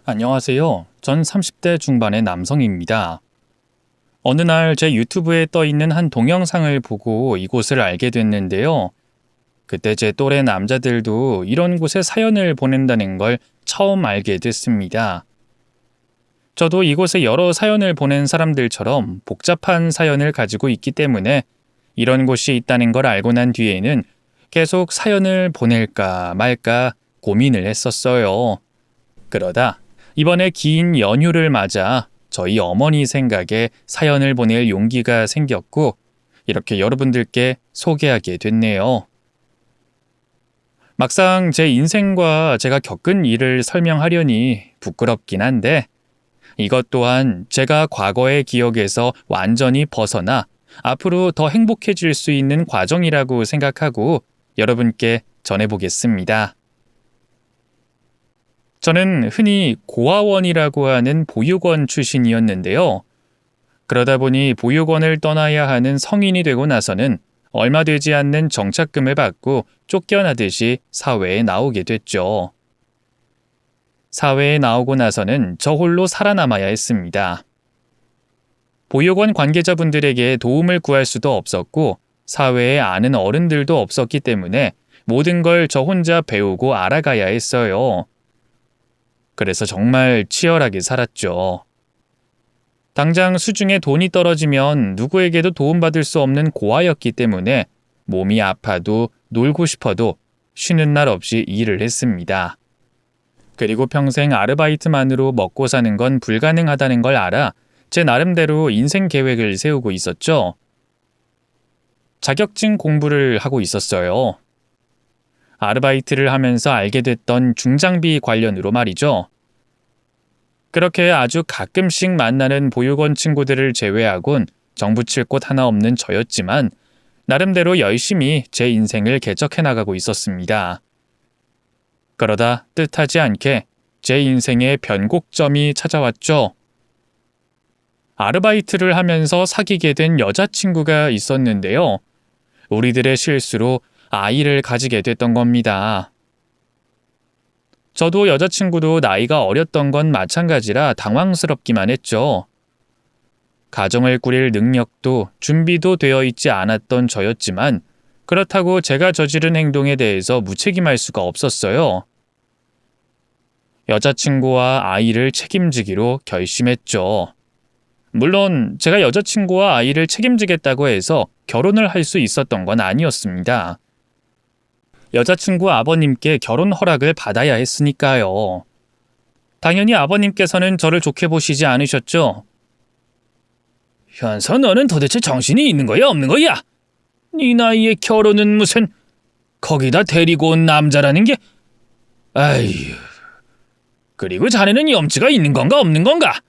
안녕하세요. 전 30대 중반의 남성입니다. 어느 날 제 유튜브에 떠 있는 한 동영상을 보고 이곳을 알게 됐는데요. 그때 제 또래 남자들도 이런 곳에 사연을 보낸다는 걸 처음 알게 됐습니다. 저도 이곳에 여러 사연을 보낸 사람들처럼 복잡한 사연을 가지고 있기 때문에 이런 곳이 있다는 걸 알고 난 뒤에는 계속 사연을 보낼까 말까 고민을 했었어요. 그러다 이번에 긴 연휴를 맞아 저희 어머니 생각에 사연을 보낼 용기가 생겼고 이렇게 여러분들께 소개하게 됐네요. 막상 제 인생과 제가 겪은 일을 설명하려니 부끄럽긴 한데 이것 또한 제가 과거의 기억에서 완전히 벗어나 앞으로 더 행복해질 수 있는 과정이라고 생각하고 여러분께 전해보겠습니다. 저는 흔히 고아원이라고 하는 보육원 출신이었는데요. 그러다 보니 보육원을 떠나야 하는 성인이 되고 나서는 얼마 되지 않는 정착금을 받고 쫓겨나듯이 사회에 나오게 됐죠. 사회에 나오고 나서는 저 홀로 살아남아야 했습니다. 보육원 관계자분들에게 도움을 구할 수도 없었고 사회에 아는 어른들도 없었기 때문에 모든 걸 저 혼자 배우고 알아가야 했어요. 그래서 정말 치열하게 살았죠. 당장 수중에 돈이 떨어지면 누구에게도 도움받을 수 없는 고아였기 때문에 몸이 아파도 놀고 싶어도 쉬는 날 없이 일을 했습니다. 그리고 평생 아르바이트만으로 먹고 사는 건 불가능하다는 걸 알아 제 나름대로 인생 계획을 세우고 있었죠. 자격증 공부를 하고 있었어요. 아르바이트를 하면서 알게 됐던 중장비 관련으로 말이죠. 그렇게 아주 가끔씩 만나는 보육원 친구들을 제외하곤 정부 칠 곳 하나 없는 저였지만 나름대로 열심히 제 인생을 개척해 나가고 있었습니다. 그러다 뜻하지 않게 제 인생의 변곡점이 찾아왔죠. 아르바이트를 하면서 사귀게 된 여자친구가 있었는데요. 우리들의 실수로 아이를 가지게 됐던 겁니다. 저도 여자친구도 나이가 어렸던 건 마찬가지라 당황스럽기만 했죠. 가정을 꾸릴 능력도 준비도 되어 있지 않았던 저였지만 그렇다고 제가 저지른 행동에 대해서 무책임할 수가 없었어요. 여자친구와 아이를 책임지기로 결심했죠. 물론 제가 여자친구와 아이를 책임지겠다고 해서 결혼을 할 수 있었던 건 아니었습니다. 여자친구 아버님께 결혼 허락을 받아야 했으니까요. 당연히 아버님께서는 저를 좋게 보시지 않으셨죠. 현서 너는 도대체 정신이 있는 거야 없는 거야? 네 나이에 결혼은 무슨 거기다 데리고 온 남자라는 게 아휴. 그리고 자네는 염치가 있는 건가 없는 건가?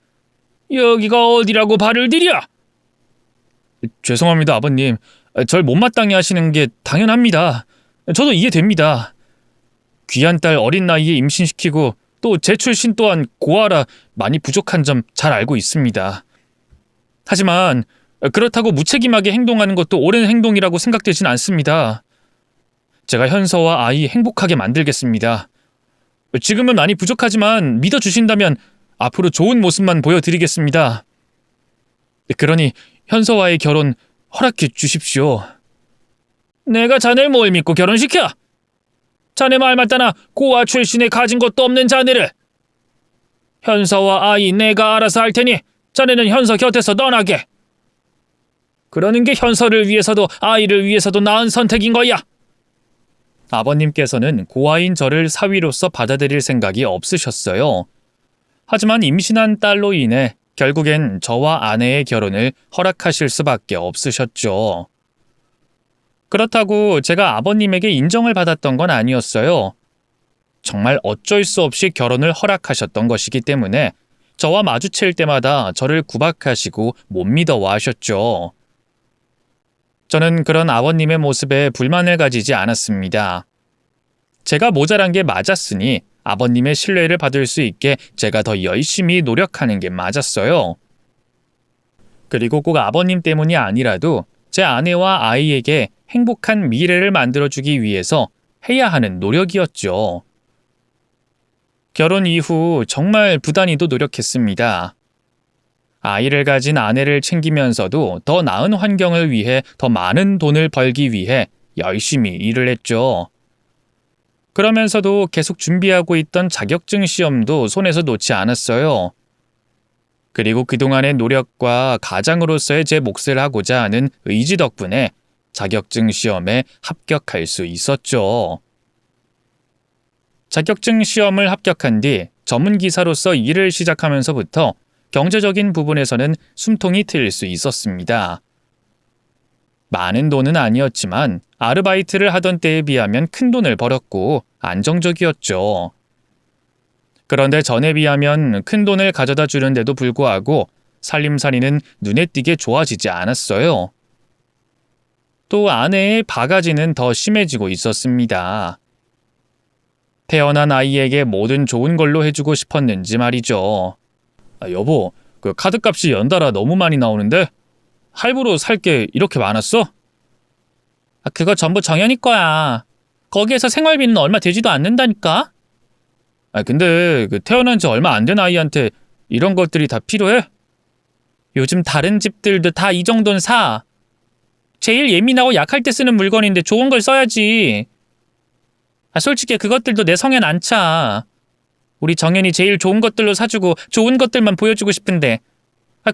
여기가 어디라고 발을 들여? 죄송합니다 아버님. 절 못마땅해 하시는 게 당연합니다. 저도 이해됩니다. 귀한 딸 어린 나이에 임신시키고 또 제 출신 또한 고아라 많이 부족한 점 잘 알고 있습니다. 하지만 그렇다고 무책임하게 행동하는 것도 옳은 행동이라고 생각되진 않습니다. 제가 현서와 아이 행복하게 만들겠습니다. 지금은 많이 부족하지만 믿어주신다면 앞으로 좋은 모습만 보여드리겠습니다. 그러니 현서와의 결혼 허락해 주십시오. 내가 자네를 뭘 믿고 결혼시켜? 자네 말 맞다나 고아 출신에 가진 것도 없는 자네를. 현서와 아이 내가 알아서 할 테니 자네는 현서 곁에서 떠나게. 그러는 게 현서를 위해서도 아이를 위해서도 나은 선택인 거야. 아버님께서는 고아인 저를 사위로서 받아들일 생각이 없으셨어요. 하지만 임신한 딸로 인해 결국엔 저와 아내의 결혼을 허락하실 수밖에 없으셨죠. 그렇다고 제가 아버님에게 인정을 받았던 건 아니었어요. 정말 어쩔 수 없이 결혼을 허락하셨던 것이기 때문에 저와 마주칠 때마다 저를 구박하시고 못 믿어와하셨죠. 저는 그런 아버님의 모습에 불만을 가지지 않았습니다. 제가 모자란 게 맞았으니 아버님의 신뢰를 받을 수 있게 제가 더 열심히 노력하는 게 맞았어요. 그리고 꼭 아버님 때문이 아니라도 제 아내와 아이에게 행복한 미래를 만들어주기 위해서 해야 하는 노력이었죠. 결혼 이후 정말 부단히도 노력했습니다. 아이를 가진 아내를 챙기면서도 더 나은 환경을 위해 더 많은 돈을 벌기 위해 열심히 일을 했죠. 그러면서도 계속 준비하고 있던 자격증 시험도 손에서 놓지 않았어요. 그리고 그동안의 노력과 가장으로서의 제 몫을 하고자 하는 의지 덕분에 자격증 시험에 합격할 수 있었죠. 자격증 시험을 합격한 뒤 전문 기사로서 일을 시작하면서부터 경제적인 부분에서는 숨통이 트일 수 있었습니다. 많은 돈은 아니었지만 아르바이트를 하던 때에 비하면 큰 돈을 벌었고 안정적이었죠. 그런데 전에 비하면 큰 돈을 가져다 주는데도 불구하고 살림살이는 눈에 띄게 좋아지지 않았어요. 또 아내의 바가지는 더 심해지고 있었습니다. 태어난 아이에게 모든 좋은 걸로 해주고 싶었는지 말이죠. 여보, 그 카드값이 연달아 너무 많이 나오는데 할부로 살 게 이렇게 많았어? 그거 전부 정연이 거야. 거기에서 생활비는 얼마 되지도 않는다니까? 근데 그 태어난 지 얼마 안 된 아이한테 이런 것들이 다 필요해? 요즘 다른 집들도 다 이 정도는 사. 제일 예민하고 약할 때 쓰는 물건인데 좋은 걸 써야지. 솔직히 그것들도 내 성엔 안 차. 우리 정연이 제일 좋은 것들로 사주고 좋은 것들만 보여주고 싶은데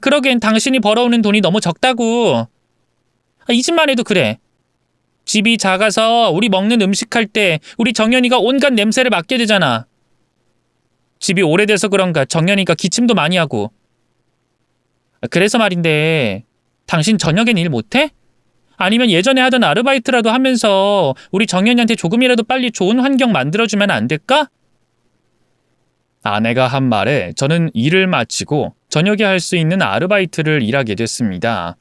그러기엔 당신이 벌어오는 돈이 너무 적다고. 이 집만 해도 그래. 집이 작아서 우리 먹는 음식 할 때 우리 정연이가 온갖 냄새를 맡게 되잖아. 집이 오래돼서 그런가 정연이가 기침도 많이 하고. 그래서 말인데 당신 저녁엔 일 못해? 아니면 예전에 하던 아르바이트라도 하면서 우리 정연이한테 조금이라도 빨리 좋은 환경 만들어주면 안 될까? 아내가 한 말에 저는 일을 마치고 저녁에 할 수 있는 아르바이트를 일하게 됐습니다.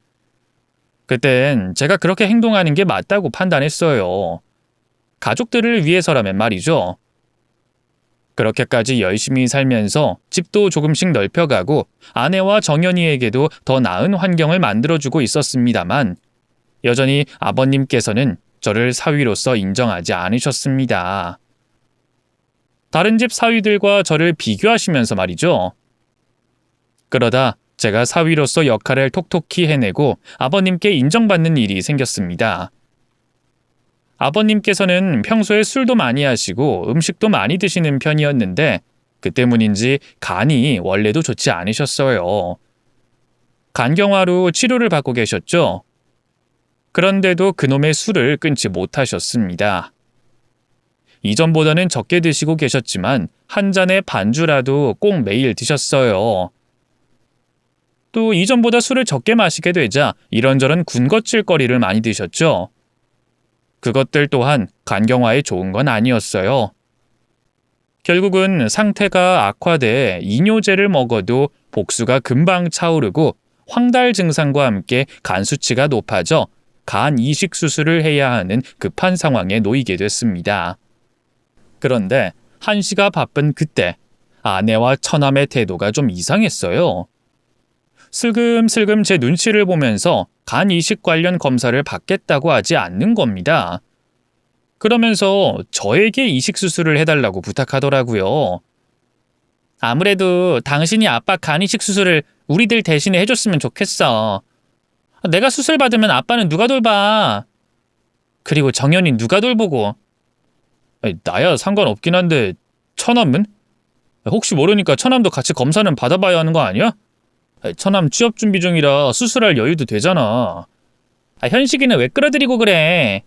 그땐 제가 그렇게 행동하는 게 맞다고 판단했어요. 가족들을 위해서라면 말이죠. 그렇게까지 열심히 살면서 집도 조금씩 넓혀가고 아내와 정연이에게도 더 나은 환경을 만들어주고 있었습니다만 여전히 아버님께서는 저를 사위로서 인정하지 않으셨습니다. 다른 집 사위들과 저를 비교하시면서 말이죠. 그러다 제가 사위로서 역할을 톡톡히 해내고 아버님께 인정받는 일이 생겼습니다. 아버님께서는 평소에 술도 많이 하시고 음식도 많이 드시는 편이었는데 그 때문인지 간이 원래도 좋지 않으셨어요. 간경화로 치료를 받고 계셨죠. 그런데도 그놈의 술을 끊지 못하셨습니다. 이전보다는 적게 드시고 계셨지만 한 잔의 반주라도 꼭 매일 드셨어요. 또 이전보다 술을 적게 마시게 되자 이런저런 군것질거리를 많이 드셨죠. 그것들 또한 간경화에 좋은 건 아니었어요. 결국은 상태가 악화돼 이뇨제를 먹어도 복수가 금방 차오르고 황달 증상과 함께 간 수치가 높아져 간 이식 수술을 해야 하는 급한 상황에 놓이게 됐습니다. 그런데 한시가 바쁜 그때 아내와 처남의 태도가 좀 이상했어요. 슬금슬금 제 눈치를 보면서 간 이식 관련 검사를 받겠다고 하지 않는 겁니다. 그러면서 저에게 이식 수술을 해달라고 부탁하더라고요. 아무래도 당신이 아빠 간 이식 수술을 우리들 대신에 해줬으면 좋겠어. 내가 수술 받으면 아빠는 누가 돌봐? 그리고 정연이 누가 돌보고? 나야 상관없긴 한데 처남은? 혹시 모르니까 처남도 같이 검사는 받아봐야 하는 거 아니야? 처남 취업 준비 중이라 수술할 여유도 되잖아. 현식이는 왜 끌어들이고 그래?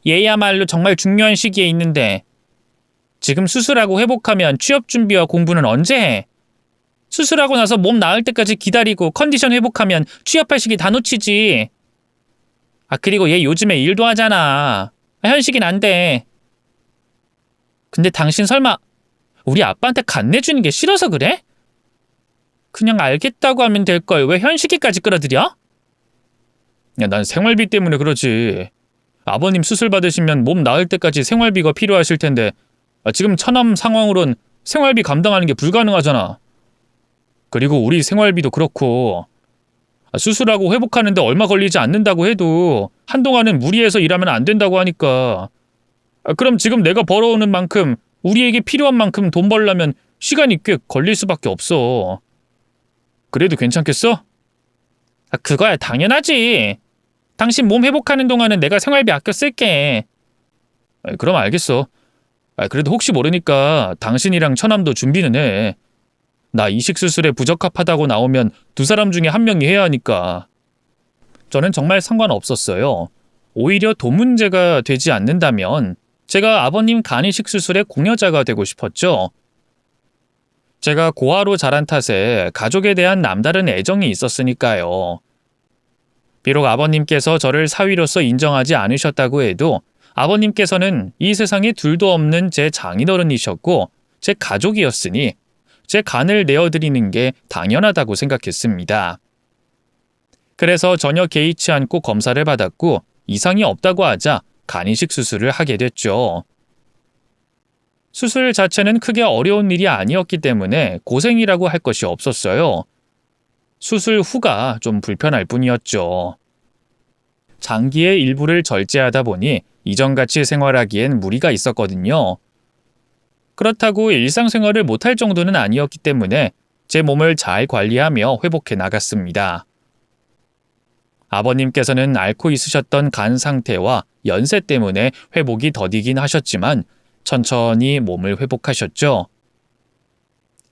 얘야말로 정말 중요한 시기에 있는데 지금 수술하고 회복하면 취업 준비와 공부는 언제 해? 수술하고 나서 몸 나을 때까지 기다리고 컨디션 회복하면 취업할 시기 다 놓치지. 그리고 얘 요즘에 일도 하잖아. 현식이는 안 돼. 근데 당신 설마 우리 아빠한테 간 내주는 게 싫어서 그래? 그냥 알겠다고 하면 될걸 왜 현식이까지 끌어들여? 난 생활비 때문에 그러지. 아버님 수술 받으시면 몸 나을 때까지 생활비가 필요하실 텐데 지금 처남 상황으론 생활비 감당하는 게 불가능하잖아. 그리고 우리 생활비도 그렇고 수술하고 회복하는데 얼마 걸리지 않는다고 해도 한동안은 무리해서 일하면 안 된다고 하니까 그럼 지금 내가 벌어오는 만큼 우리에게 필요한 만큼 돈 벌려면 시간이 꽤 걸릴 수밖에 없어. 그래도 괜찮겠어? 그거야 당연하지. 당신 몸 회복하는 동안은 내가 생활비 아껴 쓸게. 그럼 알겠어. 그래도 혹시 모르니까 당신이랑 처남도 준비는 해. 나 이식 수술에 부적합하다고 나오면 두 사람 중에 한 명이 해야 하니까. 저는 정말 상관없었어요. 오히려 돈 문제가 되지 않는다면 제가 아버님 간 이식 수술의 공여자가 되고 싶었죠. 제가 고아로 자란 탓에 가족에 대한 남다른 애정이 있었으니까요. 비록 아버님께서 저를 사위로서 인정하지 않으셨다고 해도 아버님께서는 이 세상에 둘도 없는 제 장인어른이셨고 제 가족이었으니 제 간을 내어드리는 게 당연하다고 생각했습니다. 그래서 전혀 개의치 않고 검사를 받았고 이상이 없다고 하자 간이식 수술을 하게 됐죠. 수술 자체는 크게 어려운 일이 아니었기 때문에 고생이라고 할 것이 없었어요. 수술 후가 좀 불편할 뿐이었죠. 장기의 일부를 절제하다 보니 이전같이 생활하기엔 무리가 있었거든요. 그렇다고 일상생활을 못할 정도는 아니었기 때문에 제 몸을 잘 관리하며 회복해 나갔습니다. 아버님께서는 앓고 있으셨던 간 상태와 연세 때문에 회복이 더디긴 하셨지만 천천히 몸을 회복하셨죠.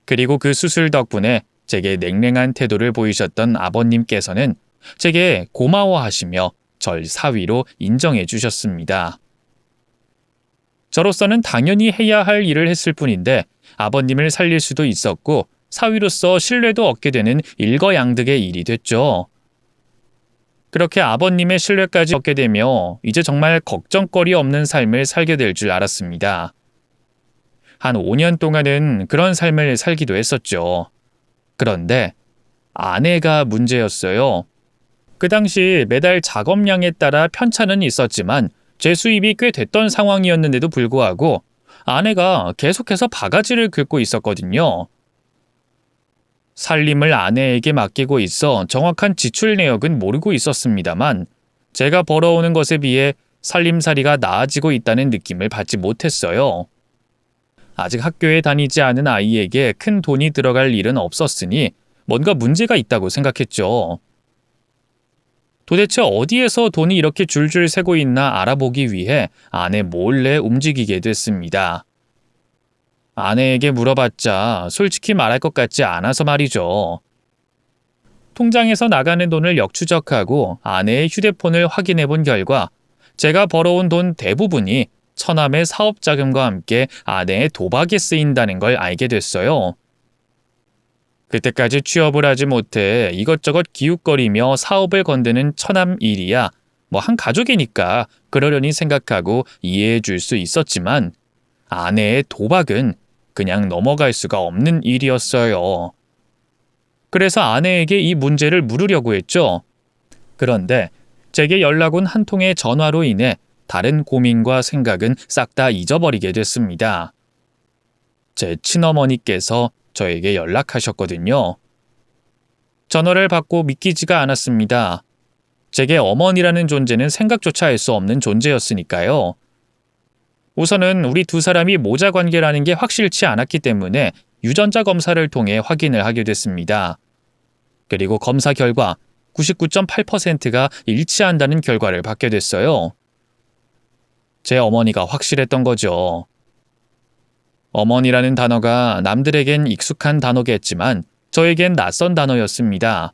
그리고 그 수술 덕분에 제게 냉랭한 태도를 보이셨던 아버님께서는 제게 고마워하시며 절 사위로 인정해 주셨습니다. 저로서는 당연히 해야 할 일을 했을 뿐인데 아버님을 살릴 수도 있었고 사위로서 신뢰도 얻게 되는 일거양득의 일이 됐죠. 그렇게 아버님의 신뢰까지 얻게 되며 이제 정말 걱정거리 없는 삶을 살게 될 줄 알았습니다. 한 5년 동안은 그런 삶을 살기도 했었죠. 그런데 아내가 문제였어요. 그 당시 매달 작업량에 따라 편차는 있었지만 제 수입이 꽤 됐던 상황이었는데도 불구하고 아내가 계속해서 바가지를 긁고 있었거든요. 살림을 아내에게 맡기고 있어 정확한 지출 내역은 모르고 있었습니다만 제가 벌어오는 것에 비해 살림살이가 나아지고 있다는 느낌을 받지 못했어요. 아직 학교에 다니지 않은 아이에게 큰 돈이 들어갈 일은 없었으니 뭔가 문제가 있다고 생각했죠. 도대체 어디에서 돈이 이렇게 줄줄 새고 있나 알아보기 위해 아내 몰래 움직이게 됐습니다. 아내에게 물어봤자 솔직히 말할 것 같지 않아서 말이죠. 통장에서 나가는 돈을 역추적하고 아내의 휴대폰을 확인해 본 결과 제가 벌어온 돈 대부분이 처남의 사업 자금과 함께 아내의 도박에 쓰인다는 걸 알게 됐어요. 그때까지 취업을 하지 못해 이것저것 기웃거리며 사업을 건드는 처남 일이야 뭐 한 가족이니까 그러려니 생각하고 이해해 줄 수 있었지만 아내의 도박은 그냥 넘어갈 수가 없는 일이었어요. 그래서 아내에게 이 문제를 물으려고 했죠. 그런데 제게 연락 온 한 통의 전화로 인해 다른 고민과 생각은 싹 다 잊어버리게 됐습니다. 제 친어머니께서 저에게 연락하셨거든요. 전화를 받고 믿기지가 않았습니다. 제게 어머니라는 존재는 생각조차 할 수 없는 존재였으니까요. 우선은 우리 두 사람이 모자 관계라는 게 확실치 않았기 때문에 유전자 검사를 통해 확인을 하게 됐습니다. 그리고 검사 결과 99.8%가 일치한다는 결과를 받게 됐어요. 제 어머니가 확실했던 거죠. 어머니라는 단어가 남들에겐 익숙한 단어겠지만 저에겐 낯선 단어였습니다.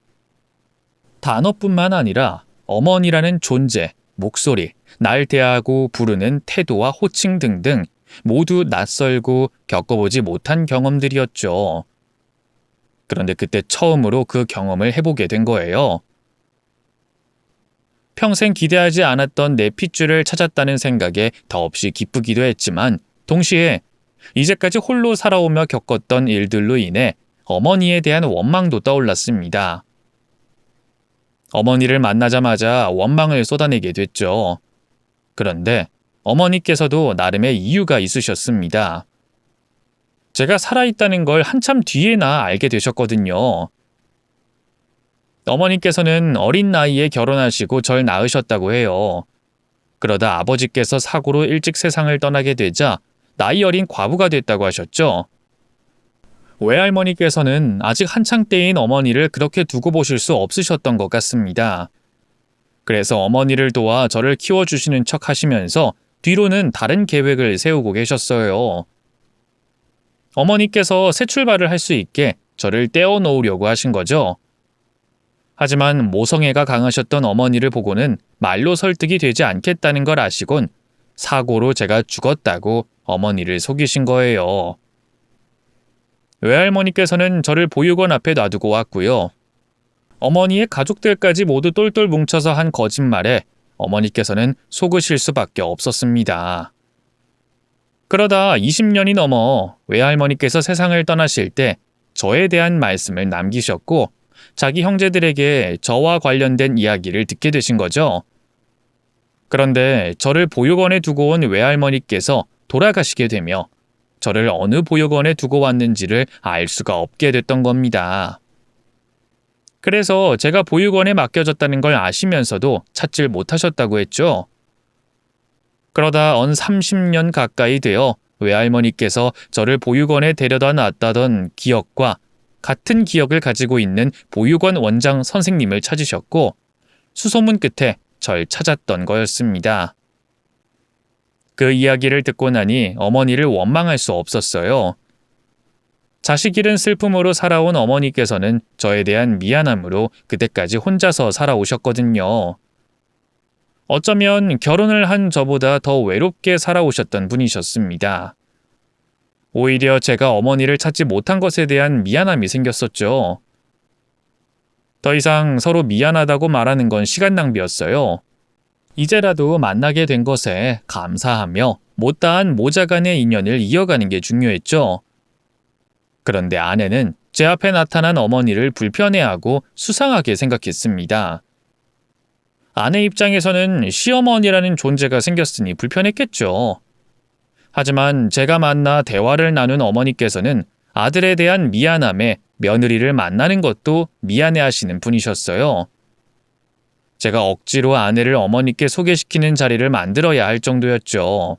단어뿐만 아니라 어머니라는 존재, 목소리, 날 대하고 부르는 태도와 호칭 등등 모두 낯설고 겪어보지 못한 경험들이었죠. 그런데 그때 처음으로 그 경험을 해보게 된 거예요. 평생 기대하지 않았던 내 핏줄을 찾았다는 생각에 더없이 기쁘기도 했지만 동시에 이제까지 홀로 살아오며 겪었던 일들로 인해 어머니에 대한 원망도 떠올랐습니다. 어머니를 만나자마자 원망을 쏟아내게 됐죠. 그런데 어머니께서도 나름의 이유가 있으셨습니다. 제가 살아있다는 걸 한참 뒤에나 알게 되셨거든요. 어머니께서는 어린 나이에 결혼하시고 절 낳으셨다고 해요. 그러다 아버지께서 사고로 일찍 세상을 떠나게 되자 나이 어린 과부가 됐다고 하셨죠. 외할머니께서는 아직 한창 때인 어머니를 그렇게 두고 보실 수 없으셨던 것 같습니다. 그래서 어머니를 도와 저를 키워주시는 척 하시면서 뒤로는 다른 계획을 세우고 계셨어요. 어머니께서 새 출발을 할 수 있게 저를 떼어 놓으려고 하신 거죠. 하지만 모성애가 강하셨던 어머니를 보고는 말로 설득이 되지 않겠다는 걸 아시곤 사고로 제가 죽었다고 어머니를 속이신 거예요. 외할머니께서는 저를 보육원 앞에 놔두고 왔고요. 어머니의 가족들까지 모두 똘똘 뭉쳐서 한 거짓말에 어머니께서는 속으실 수밖에 없었습니다. 그러다 20년이 넘어 외할머니께서 세상을 떠나실 때 저에 대한 말씀을 남기셨고 자기 형제들에게 저와 관련된 이야기를 듣게 되신 거죠. 그런데 저를 보육원에 두고 온 외할머니께서 돌아가시게 되며 저를 어느 보육원에 두고 왔는지를 알 수가 없게 됐던 겁니다. 그래서 제가 보육원에 맡겨졌다는 걸 아시면서도 찾질 못하셨다고 했죠. 그러다 언 30년 가까이 되어 외할머니께서 저를 보육원에 데려다 놨다던 기억과 같은 기억을 가지고 있는 보육원 원장 선생님을 찾으셨고 수소문 끝에 절 찾았던 거였습니다. 그 이야기를 듣고 나니 어머니를 원망할 수 없었어요. 자식 잃은 슬픔으로 살아온 어머니께서는 저에 대한 미안함으로 그때까지 혼자서 살아오셨거든요. 어쩌면 결혼을 한 저보다 더 외롭게 살아오셨던 분이셨습니다. 오히려 제가 어머니를 찾지 못한 것에 대한 미안함이 생겼었죠. 더 이상 서로 미안하다고 말하는 건 시간 낭비였어요. 이제라도 만나게 된 것에 감사하며 못다한 모자 간의 인연을 이어가는 게 중요했죠. 그런데 아내는 제 앞에 나타난 어머니를 불편해하고 수상하게 생각했습니다. 아내 입장에서는 시어머니라는 존재가 생겼으니 불편했겠죠. 하지만 제가 만나 대화를 나눈 어머니께서는 아들에 대한 미안함에 며느리를 만나는 것도 미안해하시는 분이셨어요. 제가 억지로 아내를 어머니께 소개시키는 자리를 만들어야 할 정도였죠.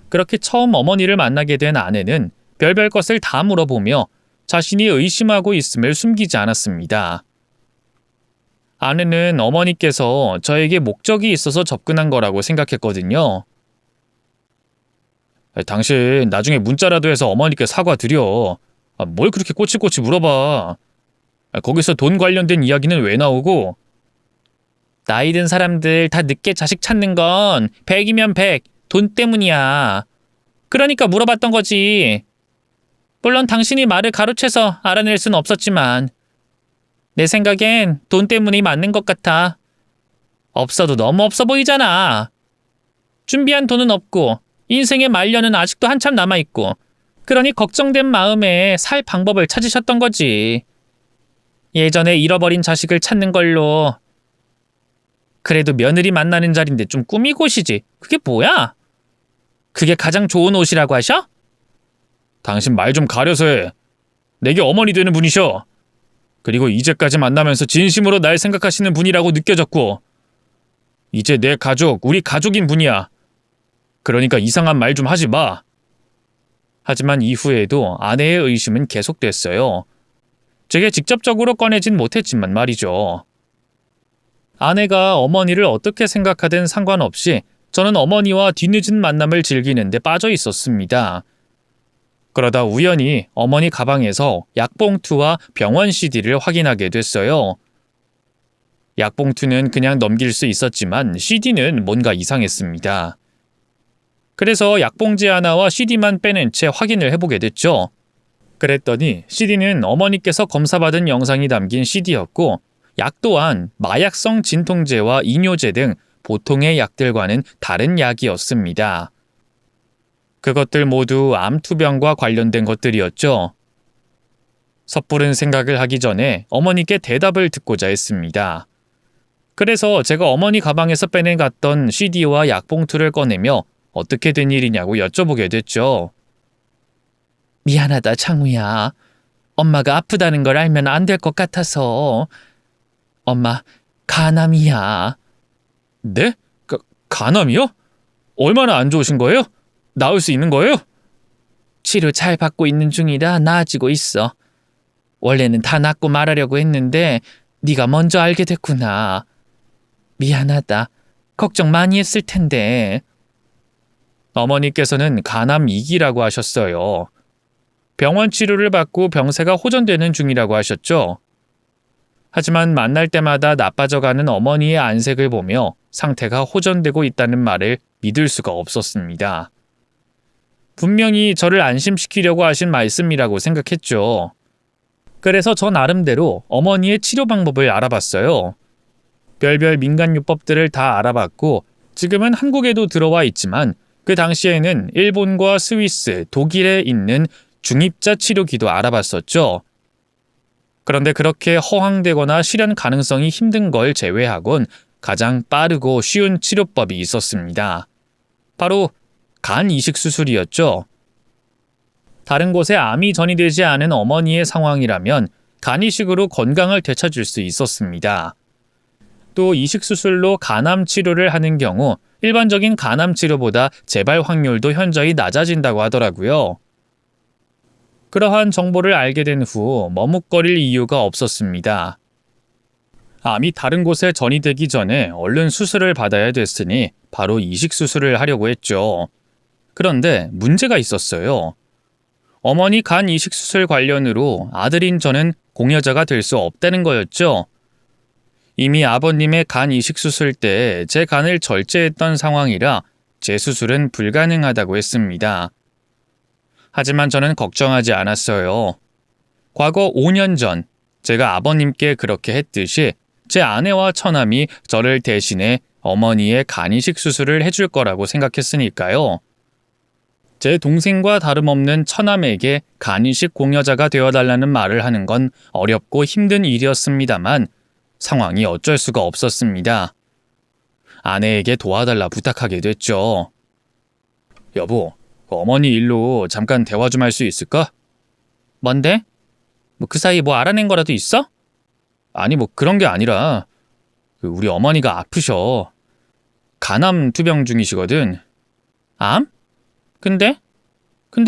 그렇게 처음 어머니를 만나게 된 아내는 별별 것을 다 물어보며 자신이 의심하고 있음을 숨기지 않았습니다. 아내는 어머니께서 저에게 목적이 있어서 접근한 거라고 생각했거든요. 당신 나중에 문자라도 해서 어머니께 사과드려. 뭘 그렇게 꼬치꼬치 물어봐. 거기서 돈 관련된 이야기는 왜 나오고? 나이 든 사람들 다 늦게 자식 찾는 건 100이면 100, 돈 때문이야. 그러니까 물어봤던 거지. 물론 당신이 말을 가로채서 알아낼 순 없었지만 내 생각엔 돈 때문이 맞는 것 같아. 없어도 너무 없어 보이잖아. 준비한 돈은 없고 인생의 말년은 아직도 한참 남아있고 그러니 걱정된 마음에 살 방법을 찾으셨던 거지. 예전에 잃어버린 자식을 찾는 걸로. 그래도 며느리 만나는 자리인데 좀 꾸미고 오시지. 그게 뭐야? 그게 가장 좋은 옷이라고 하셔? 당신 말 좀 가려서 해. 내게 어머니 되는 분이셔. 그리고 이제까지 만나면서 진심으로 날 생각하시는 분이라고 느껴졌고 이제 내 가족, 우리 가족인 분이야. 그러니까 이상한 말 좀 하지 마. 하지만 이후에도 아내의 의심은 계속됐어요. 제게 직접적으로 꺼내진 못했지만 말이죠. 아내가 어머니를 어떻게 생각하든 상관없이 저는 어머니와 뒤늦은 만남을 즐기는 데 빠져 있었습니다. 그러다 우연히 어머니 가방에서 약봉투와 병원 CD를 확인하게 됐어요. 약봉투는 그냥 넘길 수 있었지만 CD는 뭔가 이상했습니다. 그래서 약봉지 하나와 CD만 빼낸 채 확인을 해보게 됐죠. 그랬더니 CD는 어머니께서 검사받은 영상이 담긴 CD였고 약 또한 마약성 진통제와 이뇨제 등 보통의 약들과는 다른 약이었습니다. 그것들 모두 암투병과 관련된 것들이었죠. 섣부른 생각을 하기 전에 어머니께 대답을 듣고자 했습니다. 그래서 제가 어머니 가방에서 빼내갔던 CD와 약봉투를 꺼내며 어떻게 된 일이냐고 여쭤보게 됐죠. 미안하다, 창우야. 엄마가 아프다는 걸 알면 안 될 것 같아서. 엄마, 간암이야. 네? 간암이요? 얼마나 안 좋으신 거예요? 나을 수 있는 거예요? 치료 잘 받고 있는 중이라 나아지고 있어. 원래는 다 낫고 말하려고 했는데 네가 먼저 알게 됐구나. 미안하다. 걱정 많이 했을 텐데. 어머니께서는 간암 2기라고 하셨어요. 병원 치료를 받고 병세가 호전되는 중이라고 하셨죠. 하지만 만날 때마다 나빠져가는 어머니의 안색을 보며 상태가 호전되고 있다는 말을 믿을 수가 없었습니다. 분명히 저를 안심시키려고 하신 말씀이라고 생각했죠. 그래서 저 나름대로 어머니의 치료 방법을 알아봤어요. 별별 민간요법들을 다 알아봤고 지금은 한국에도 들어와 있지만 그 당시에는 일본과 스위스, 독일에 있는 중입자 치료기도 알아봤었죠. 그런데 그렇게 허황되거나 실현 가능성이 힘든 걸 제외하곤 가장 빠르고 쉬운 치료법이 있었습니다. 바로 간 이식 수술이었죠. 다른 곳에 암이 전이되지 않은 어머니의 상황이라면 간 이식으로 건강을 되찾을 수 있었습니다. 또 이식 수술로 간암 치료를 하는 경우 일반적인 간암 치료보다 재발 확률도 현저히 낮아진다고 하더라고요. 그러한 정보를 알게 된 후 머뭇거릴 이유가 없었습니다. 암이 다른 곳에 전이되기 전에 얼른 수술을 받아야 됐으니 바로 이식 수술을 하려고 했죠. 그런데 문제가 있었어요. 어머니 간 이식 수술 관련으로 아들인 저는 공여자가 될 수 없다는 거였죠. 이미 아버님의 간 이식 수술 때 제 간을 절제했던 상황이라 재수술은 불가능하다고 했습니다. 하지만 저는 걱정하지 않았어요. 과거 5년 전 제가 아버님께 그렇게 했듯이 제 아내와 처남이 저를 대신해 어머니의 간 이식 수술을 해줄 거라고 생각했으니까요. 제 동생과 다름없는 처남에게 간 이식 공여자가 되어달라는 말을 하는 건 어렵고 힘든 일이었습니다만 상황이 어쩔 수가 없었습니다. 아내에게 도와달라 부탁하게 됐죠. 여보, 어머니 일로 잠깐 대화 좀 할 수 있을까? 뭔데? 그 사이 뭐 알아낸 거라도 있어? 아니 그런 게 아니라 우리 어머니가 아프셔. 간암 투병 중이시거든. 암? 근데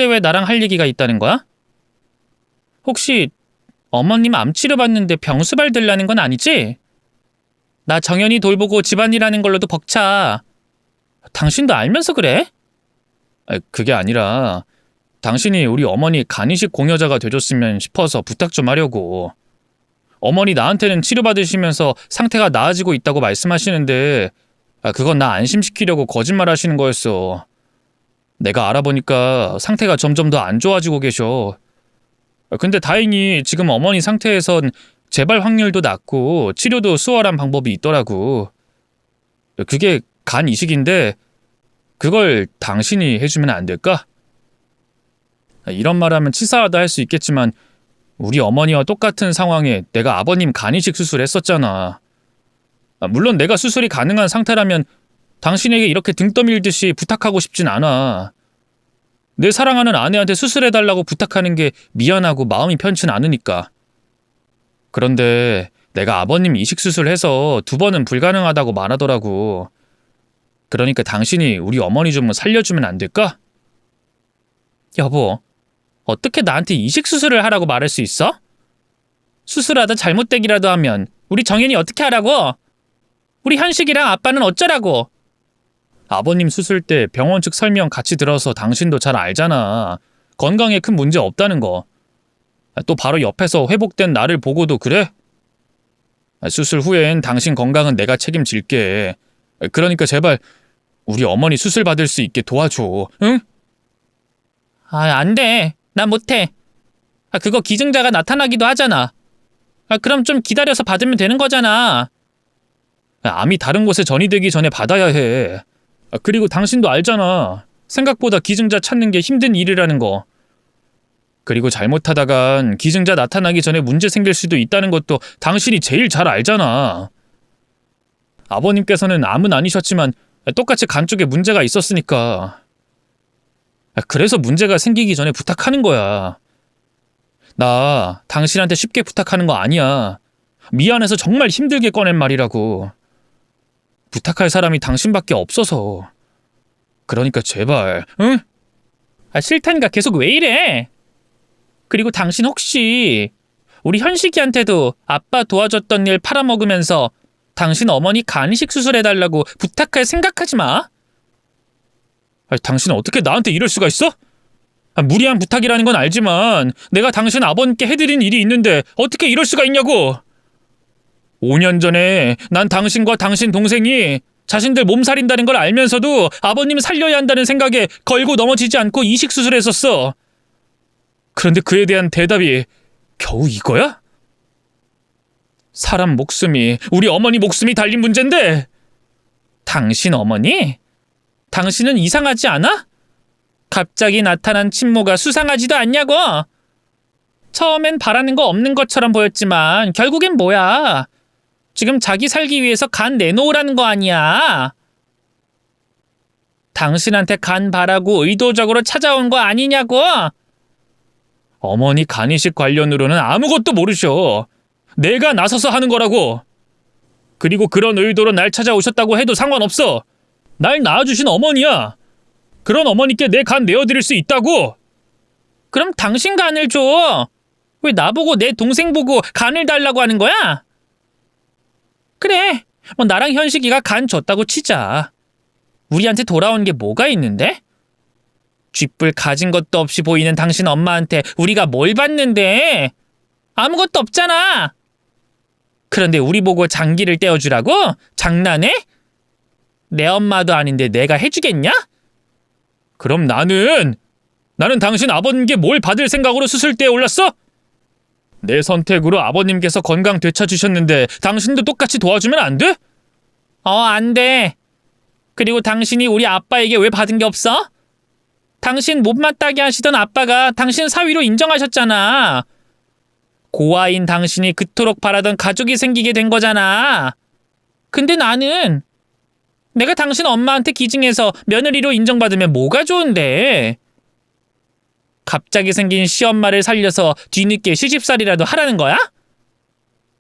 왜 나랑 할 얘기가 있다는 거야? 혹시 어머님 암 치료받는데 병수발 들라는 건 아니지? 나 정연이 돌보고 집안일하는 걸로도 벅차. 당신도 알면서 그래? 그게 아니라 당신이 우리 어머니 간 이식 공여자가 돼줬으면 싶어서 부탁 좀 하려고. 어머니 나한테는 치료받으시면서 상태가 나아지고 있다고 말씀하시는데 그건 나 안심시키려고 거짓말 하시는 거였어. 내가 알아보니까 상태가 점점 더 안 좋아지고 계셔. 근데 다행히 지금 어머니 상태에선 재발 확률도 낮고 치료도 수월한 방법이 있더라고. 그게 간 이식인데 그걸 당신이 해주면 안 될까? 이런 말하면 치사하다 할 수 있겠지만 우리 어머니와 똑같은 상황에 내가 아버님 간 이식 수술했었잖아. 물론 내가 수술이 가능한 상태라면 당신에게 이렇게 등 떠밀듯이 부탁하고 싶진 않아. 내 사랑하는 아내한테 수술해달라고 부탁하는 게 미안하고 마음이 편치 않으니까. 그런데 내가 아버님 이식 수술해서 2번은 불가능하다고 말하더라고. 그러니까 당신이 우리 어머니 좀 살려주면 안 될까? 여보, 어떻게 나한테 이식 수술을 하라고 말할 수 있어? 수술하다 잘못되기라도 하면 우리 정연이 어떻게 하라고? 우리 현식이랑 아빠는 어쩌라고? 아버님 수술 때 병원 측 설명 같이 들어서 당신도 잘 알잖아. 건강에 큰 문제 없다는 거. 또 바로 옆에서 회복된 나를 보고도 그래? 수술 후엔 당신 건강은 내가 책임질게. 그러니까 제발 우리 어머니 수술 받을 수 있게 도와줘. 응? 안 돼. 난 못해. 그거 기증자가 나타나기도 하잖아. 그럼 좀 기다려서 받으면 되는 거잖아. 암이 다른 곳에 전이되기 전에 받아야 해. 그리고 당신도 알잖아. 생각보다 기증자 찾는 게 힘든 일이라는 거. 그리고 잘못하다간 기증자 나타나기 전에 문제 생길 수도 있다는 것도 당신이 제일 잘 알잖아. 아버님께서는 암은 아니셨지만 똑같이 간 쪽에 문제가 있었으니까. 그래서 문제가 생기기 전에 부탁하는 거야. 나 당신한테 쉽게 부탁하는 거 아니야. 미안해서 정말 힘들게 꺼낸 말이라고. 부탁할 사람이 당신밖에 없어서. 그러니까 제발, 응? 싫다니까 계속 왜 이래? 그리고 당신 혹시 우리 현식이한테도 아빠 도와줬던 일 팔아먹으면서 당신 어머니 간이식 수술해달라고 부탁할 생각하지 마. 당신은 어떻게 나한테 이럴 수가 있어? 무리한 부탁이라는 건 알지만 내가 당신 아버님께 해드린 일이 있는데 어떻게 이럴 수가 있냐고. 5년 전에 난 당신과 당신 동생이 자신들 몸살인다는 걸 알면서도 아버님 살려야 한다는 생각에 걸고 넘어지지 않고 이식 수술했었어. 그런데 그에 대한 대답이 겨우 이거야? 사람 목숨이, 우리 어머니 목숨이 달린 문제인데. 당신 어머니? 당신은 이상하지 않아? 갑자기 나타난 친모가 수상하지도 않냐고. 처음엔 바라는 거 없는 것처럼 보였지만 결국엔 뭐야? 지금 자기 살기 위해서 간 내놓으라는 거 아니야? 당신한테 간 바라고 의도적으로 찾아온 거 아니냐고? 어머니 간이식 관련으로는 아무것도 모르셔. 내가 나서서 하는 거라고. 그리고 그런 의도로 날 찾아오셨다고 해도 상관없어. 날 낳아주신 어머니야. 그런 어머니께 내 간 내어드릴 수 있다고. 그럼 당신 간을 줘. 왜 나보고 내 동생 보고 간을 달라고 하는 거야? 그래, 뭐 나랑 현식이가 간 줬다고 치자. 우리한테 돌아온 게 뭐가 있는데? 쥐뿔 가진 것도 없이 보이는 당신 엄마한테 우리가 뭘 받는데? 아무것도 없잖아. 그런데 우리 보고 장기를 떼어주라고? 장난해? 내 엄마도 아닌데 내가 해주겠냐? 그럼 나는 당신 아버님께 뭘 받을 생각으로 수술대에 올랐어? 내 선택으로 아버님께서 건강 되찾으셨는데 당신도 똑같이 도와주면 안 돼? 안 돼. 그리고 당신이 우리 아빠에게 왜 받은 게 없어? 당신 못마땅게 하시던 아빠가 당신 사위로 인정하셨잖아. 고아인 당신이 그토록 바라던 가족이 생기게 된 거잖아. 근데 나는 내가 당신 엄마한테 기증해서 며느리로 인정받으면 뭐가 좋은데? 갑자기 생긴 시엄마를 살려서 뒤늦게 시집살이라도 하라는 거야?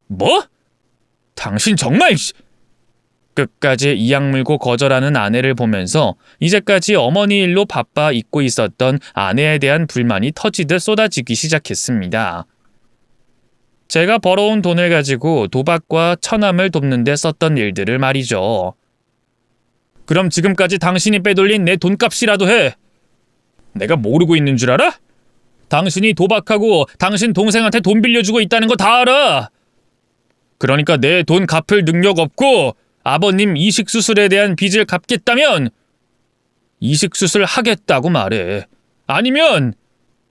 뭐? 당신 정말... 끝까지 이악 물고 거절하는 아내를 보면서 이제까지 어머니 일로 바빠 잊고 있었던 아내에 대한 불만이 터지듯 쏟아지기 시작했습니다. 제가 벌어온 돈을 가지고 도박과 처남을 돕는 데 썼던 일들을 말이죠. 그럼 지금까지 당신이 빼돌린 내 돈값이라도 해. 내가 모르고 있는 줄 알아? 당신이 도박하고 당신 동생한테 돈 빌려주고 있다는 거 다 알아. 그러니까 내 돈 갚을 능력 없고 아버님 이식 수술에 대한 빚을 갚겠다면 이식 수술 하겠다고 말해. 아니면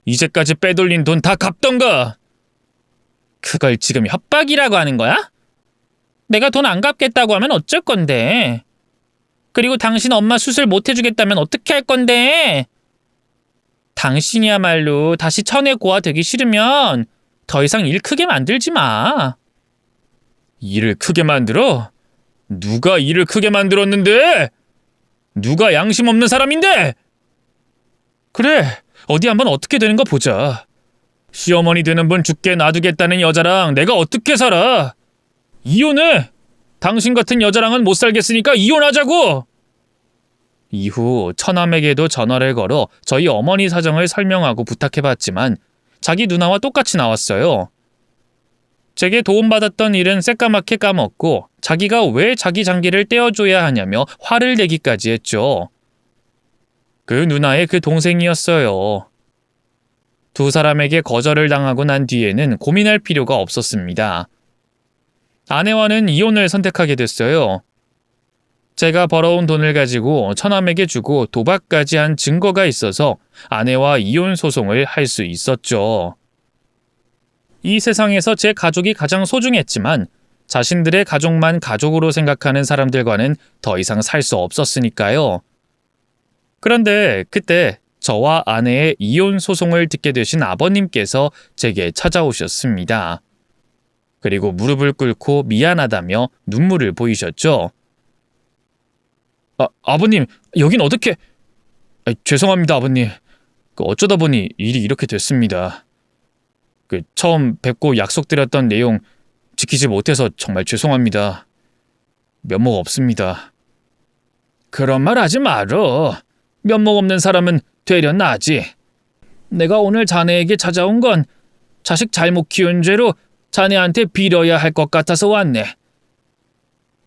이제까지 빼돌린 돈 다 갚던가. 그걸 지금 협박이라고 하는 거야? 내가 돈 안 갚겠다고 하면 어쩔 건데? 그리고 당신 엄마 수술 못 해주겠다면 어떻게 할 건데? 당신이야말로 다시 천의 고아 되기 싫으면 더 이상 일 크게 만들지 마. 일을 크게 만들어? 누가 일을 크게 만들었는데? 누가 양심 없는 사람인데? 그래, 어디 한번 어떻게 되는 거 보자. 시어머니 되는 분 죽게 놔두겠다는 여자랑 내가 어떻게 살아? 이혼해! 당신 같은 여자랑은 못 살겠으니까 이혼하자고! 이후 처남에게도 전화를 걸어 저희 어머니 사정을 설명하고 부탁해봤지만 자기 누나와 똑같이 나왔어요. 제게 도움받았던 일은 새까맣게 까먹고 자기가 왜 자기 장기를 떼어줘야 하냐며 화를 내기까지 했죠. 그 누나의 그 동생이었어요. 두 사람에게 거절을 당하고 난 뒤에는 고민할 필요가 없었습니다. 아내와는 이혼을 선택하게 됐어요. 제가 벌어온 돈을 가지고 처남에게 주고 도박까지 한 증거가 있어서 아내와 이혼 소송을 할 수 있었죠. 이 세상에서 제 가족이 가장 소중했지만 자신들의 가족만 가족으로 생각하는 사람들과는 더 이상 살 수 없었으니까요. 그런데 그때 저와 아내의 이혼 소송을 듣게 되신 아버님께서 제게 찾아오셨습니다. 그리고 무릎을 꿇고 미안하다며 눈물을 보이셨죠. 아버님, 여긴 어떻게... 죄송합니다, 아버님. 어쩌다 보니 일이 이렇게 됐습니다. 처음 뵙고 약속드렸던 내용 지키지 못해서 정말 죄송합니다. 면목 없습니다. 그런 말 하지 말어. 면목 없는 사람은 되려 나지. 내가 오늘 자네에게 찾아온 건 자식 잘못 키운 죄로 자네한테 빌어야 할 것 같아서 왔네.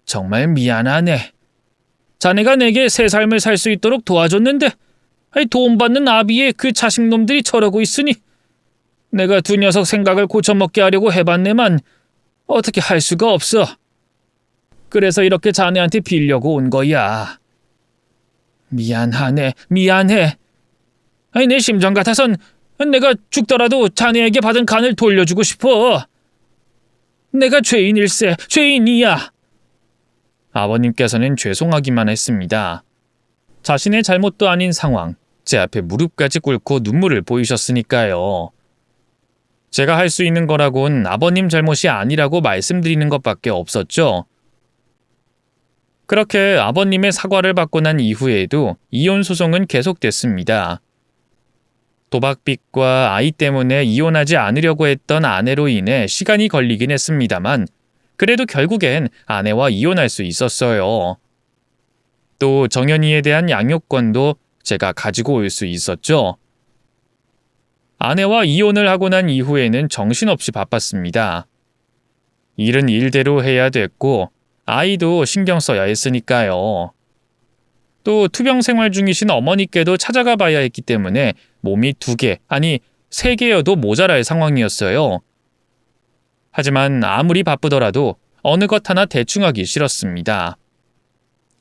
정말 미안하네. 자네가 내게 새 삶을 살 수 있도록 도와줬는데 돈 받는 아비의 그 자식놈들이 저러고 있으니 내가 두 녀석 생각을 고쳐먹게 하려고 해봤네만 어떻게 할 수가 없어. 그래서 이렇게 자네한테 빌려고 온 거야. 미안하네, 미안해. 내 심정 같아선 내가 죽더라도 자네에게 받은 간을 돌려주고 싶어. 내가 죄인일세, 죄인이야. 아버님께서는 죄송하기만 했습니다. 자신의 잘못도 아닌 상황, 제 앞에 무릎까지 꿇고 눈물을 보이셨으니까요. 제가 할 수 있는 거라곤 아버님 잘못이 아니라고 말씀드리는 것밖에 없었죠. 그렇게 아버님의 사과를 받고 난 이후에도 이혼 소송은 계속됐습니다. 도박빚과 아이 때문에 이혼하지 않으려고 했던 아내로 인해 시간이 걸리긴 했습니다만 그래도 결국엔 아내와 이혼할 수 있었어요. 또 정연이에 대한 양육권도 제가 가지고 올 수 있었죠. 아내와 이혼을 하고 난 이후에는 정신없이 바빴습니다. 일은 일대로 해야 됐고 아이도 신경 써야 했으니까요. 또 투병 생활 중이신 어머니께도 찾아가 봐야 했기 때문에 몸이 2개, 아니 3개여도 모자랄 상황이었어요. 하지만 아무리 바쁘더라도 어느 것 하나 대충 하기 싫었습니다.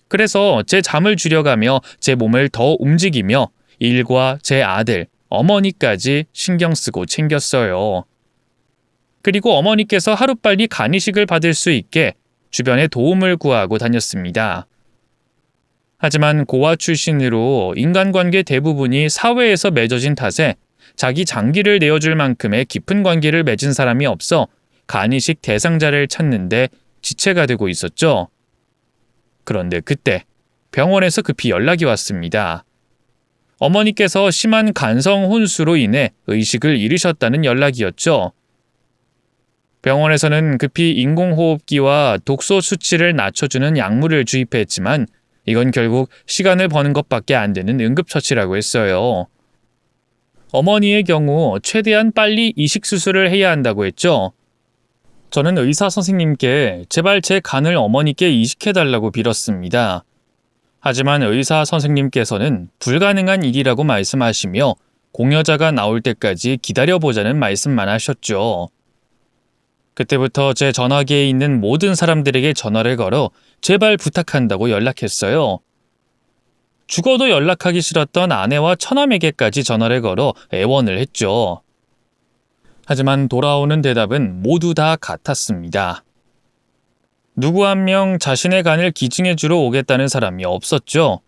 그래서 제 잠을 줄여가며 제 몸을 더 움직이며 일과 제 아들, 어머니까지 신경 쓰고 챙겼어요. 그리고 어머니께서 하루빨리 간이식을 받을 수 있게 주변에 도움을 구하고 다녔습니다. 하지만 고아 출신으로 인간관계 대부분이 사회에서 맺어진 탓에 자기 장기를 내어줄 만큼의 깊은 관계를 맺은 사람이 없어 간이식 대상자를 찾는데 지체가 되고 있었죠. 그런데 그때 병원에서 급히 연락이 왔습니다. 어머니께서 심한 간성 혼수로 인해 의식을 잃으셨다는 연락이었죠. 병원에서는 급히 인공호흡기와 독소 수치를 낮춰주는 약물을 주입했지만 이건 결국 시간을 버는 것밖에 안 되는 응급처치라고 했어요. 어머니의 경우 최대한 빨리 이식 수술을 해야 한다고 했죠. 저는 의사 선생님께 제발 제 간을 어머니께 이식해달라고 빌었습니다. 하지만 의사 선생님께서는 불가능한 일이라고 말씀하시며 공여자가 나올 때까지 기다려보자는 말씀만 하셨죠. 그때부터 제 전화기에 있는 모든 사람들에게 전화를 걸어 제발 부탁한다고 연락했어요. 죽어도 연락하기 싫었던 아내와 처남에게까지 전화를 걸어 애원을 했죠. 하지만 돌아오는 대답은 모두 다 같았습니다. 누구 한 명 자신의 간을 기증해주러 오겠다는 사람이 없었죠.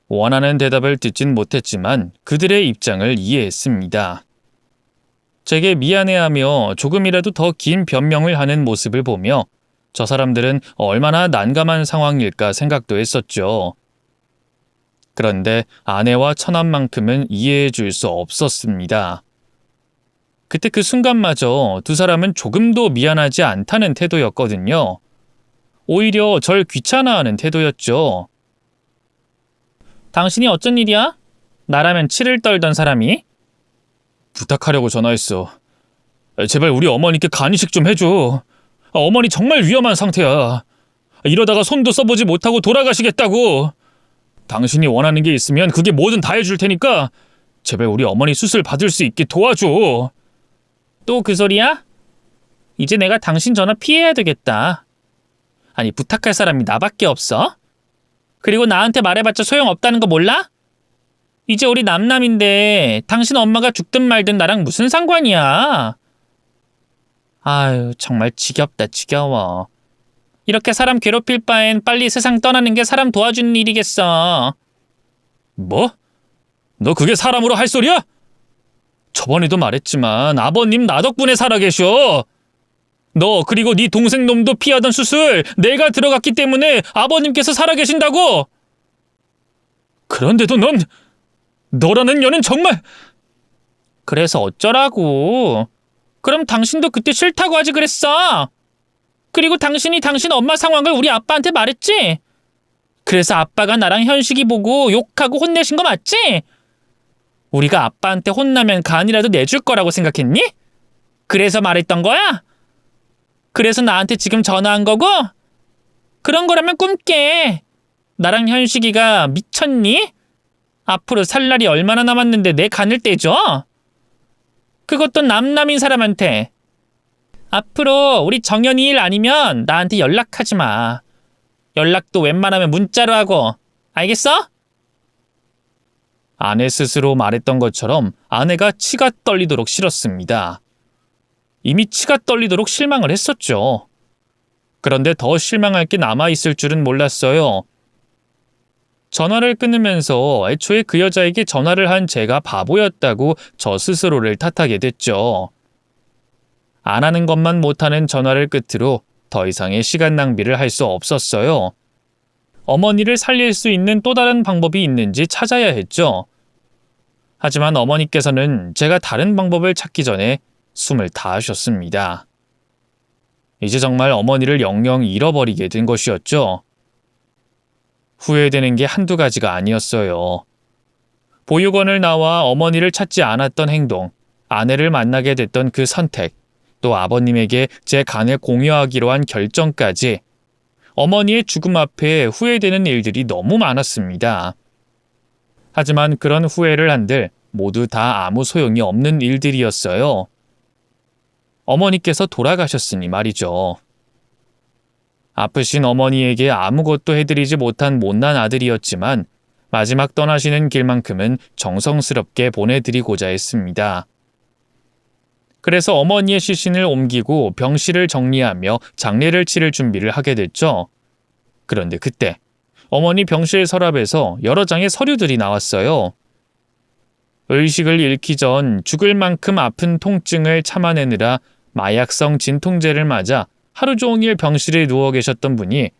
원하는 대답을 듣진 못했지만 그들의 입장을 이해했습니다. 제게 미안해하며 조금이라도 더 긴 변명을 하는 모습을 보며 저 사람들은 얼마나 난감한 상황일까 생각도 했었죠. 그런데 아내와 처남만큼은 이해해 줄 수 없었습니다. 그때 그 순간마저 두 사람은 조금도 미안하지 않다는 태도였거든요. 오히려 절 귀찮아하는 태도였죠. 당신이 어쩐 일이야? 나라면 치를 떨던 사람이? 부탁하려고 전화했어. 제발 우리 어머니께 간이식 좀 해줘. 어머니 정말 위험한 상태야. 이러다가 손도 써보지 못하고 돌아가시겠다고. 당신이 원하는 게 있으면 그게 뭐든 다 해줄 테니까 제발 우리 어머니 수술 받을 수 있게 도와줘. 또 그 소리야? 이제 내가 당신 전화 피해야 되겠다. 아니 부탁할 사람이 나밖에 없어? 그리고 나한테 말해봤자 소용없다는 거 몰라? 이제 우리 남남인데 당신 엄마가 죽든 말든 나랑 무슨 상관이야? 아유 정말 지겹다 지겨워. 이렇게 사람 괴롭힐 바엔 빨리 세상 떠나는 게 사람 도와주는 일이겠어. 뭐? 너 그게 사람으로 할 소리야? 저번에도 말했지만 아버님 나 덕분에 살아계셔. 너 그리고 네 동생 놈도 피하던 수술 내가 들어갔기 때문에 아버님께서 살아계신다고. 그런데도 너라는 년은 정말. 그래서 어쩌라고. 그럼 당신도 그때 싫다고 하지 그랬어. 그리고 당신이 당신 엄마 상황을 우리 아빠한테 말했지. 그래서 아빠가 나랑 현식이 보고 욕하고 혼내신 거 맞지? 우리가 아빠한테 혼나면 간이라도 내줄 거라고 생각했니? 그래서 말했던 거야? 그래서 나한테 지금 전화한 거고? 그런 거라면 꿈깨. 나랑 현식이가 미쳤니? 앞으로 살 날이 얼마나 남았는데 내 간을 떼줘? 그것도 남남인 사람한테. 앞으로 우리 정연이 일 아니면 나한테 연락하지 마. 연락도 웬만하면 문자로 하고. 알겠어? 아내 스스로 말했던 것처럼 아내가 치가 떨리도록 싫었습니다. 이미 치가 떨리도록 실망을 했었죠. 그런데 더 실망할 게 남아있을 줄은 몰랐어요. 전화를 끊으면서 애초에 그 여자에게 전화를 한 제가 바보였다고 저 스스로를 탓하게 됐죠. 안 하는 것만 못하는 전화를 끝으로 더 이상의 시간 낭비를 할 수 없었어요. 어머니를 살릴 수 있는 또 다른 방법이 있는지 찾아야 했죠. 하지만 어머니께서는 제가 다른 방법을 찾기 전에 숨을 다하셨습니다. 이제 정말 어머니를 영영 잃어버리게 된 것이었죠. 후회되는 게 한두 가지가 아니었어요. 보육원을 나와 어머니를 찾지 않았던 행동, 아내를 만나게 됐던 그 선택, 또 아버님에게 제 간을 공유하기로 한 결정까지 어머니의 죽음 앞에 후회되는 일들이 너무 많았습니다. 하지만 그런 후회를 한들 모두 다 아무 소용이 없는 일들이었어요. 어머니께서 돌아가셨으니 말이죠. 아프신 어머니에게 아무것도 해드리지 못한 못난 아들이었지만 마지막 떠나시는 길만큼은 정성스럽게 보내드리고자 했습니다. 그래서 어머니의 시신을 옮기고 병실을 정리하며 장례를 치를 준비를 하게 됐죠. 그런데 그때 어머니 병실 서랍에서 여러 장의 서류들이 나왔어요. 의식을 잃기 전 죽을 만큼 아픈 통증을 참아내느라 마약성 진통제를 맞아 하루 종일 병실에 누워 계셨던 분이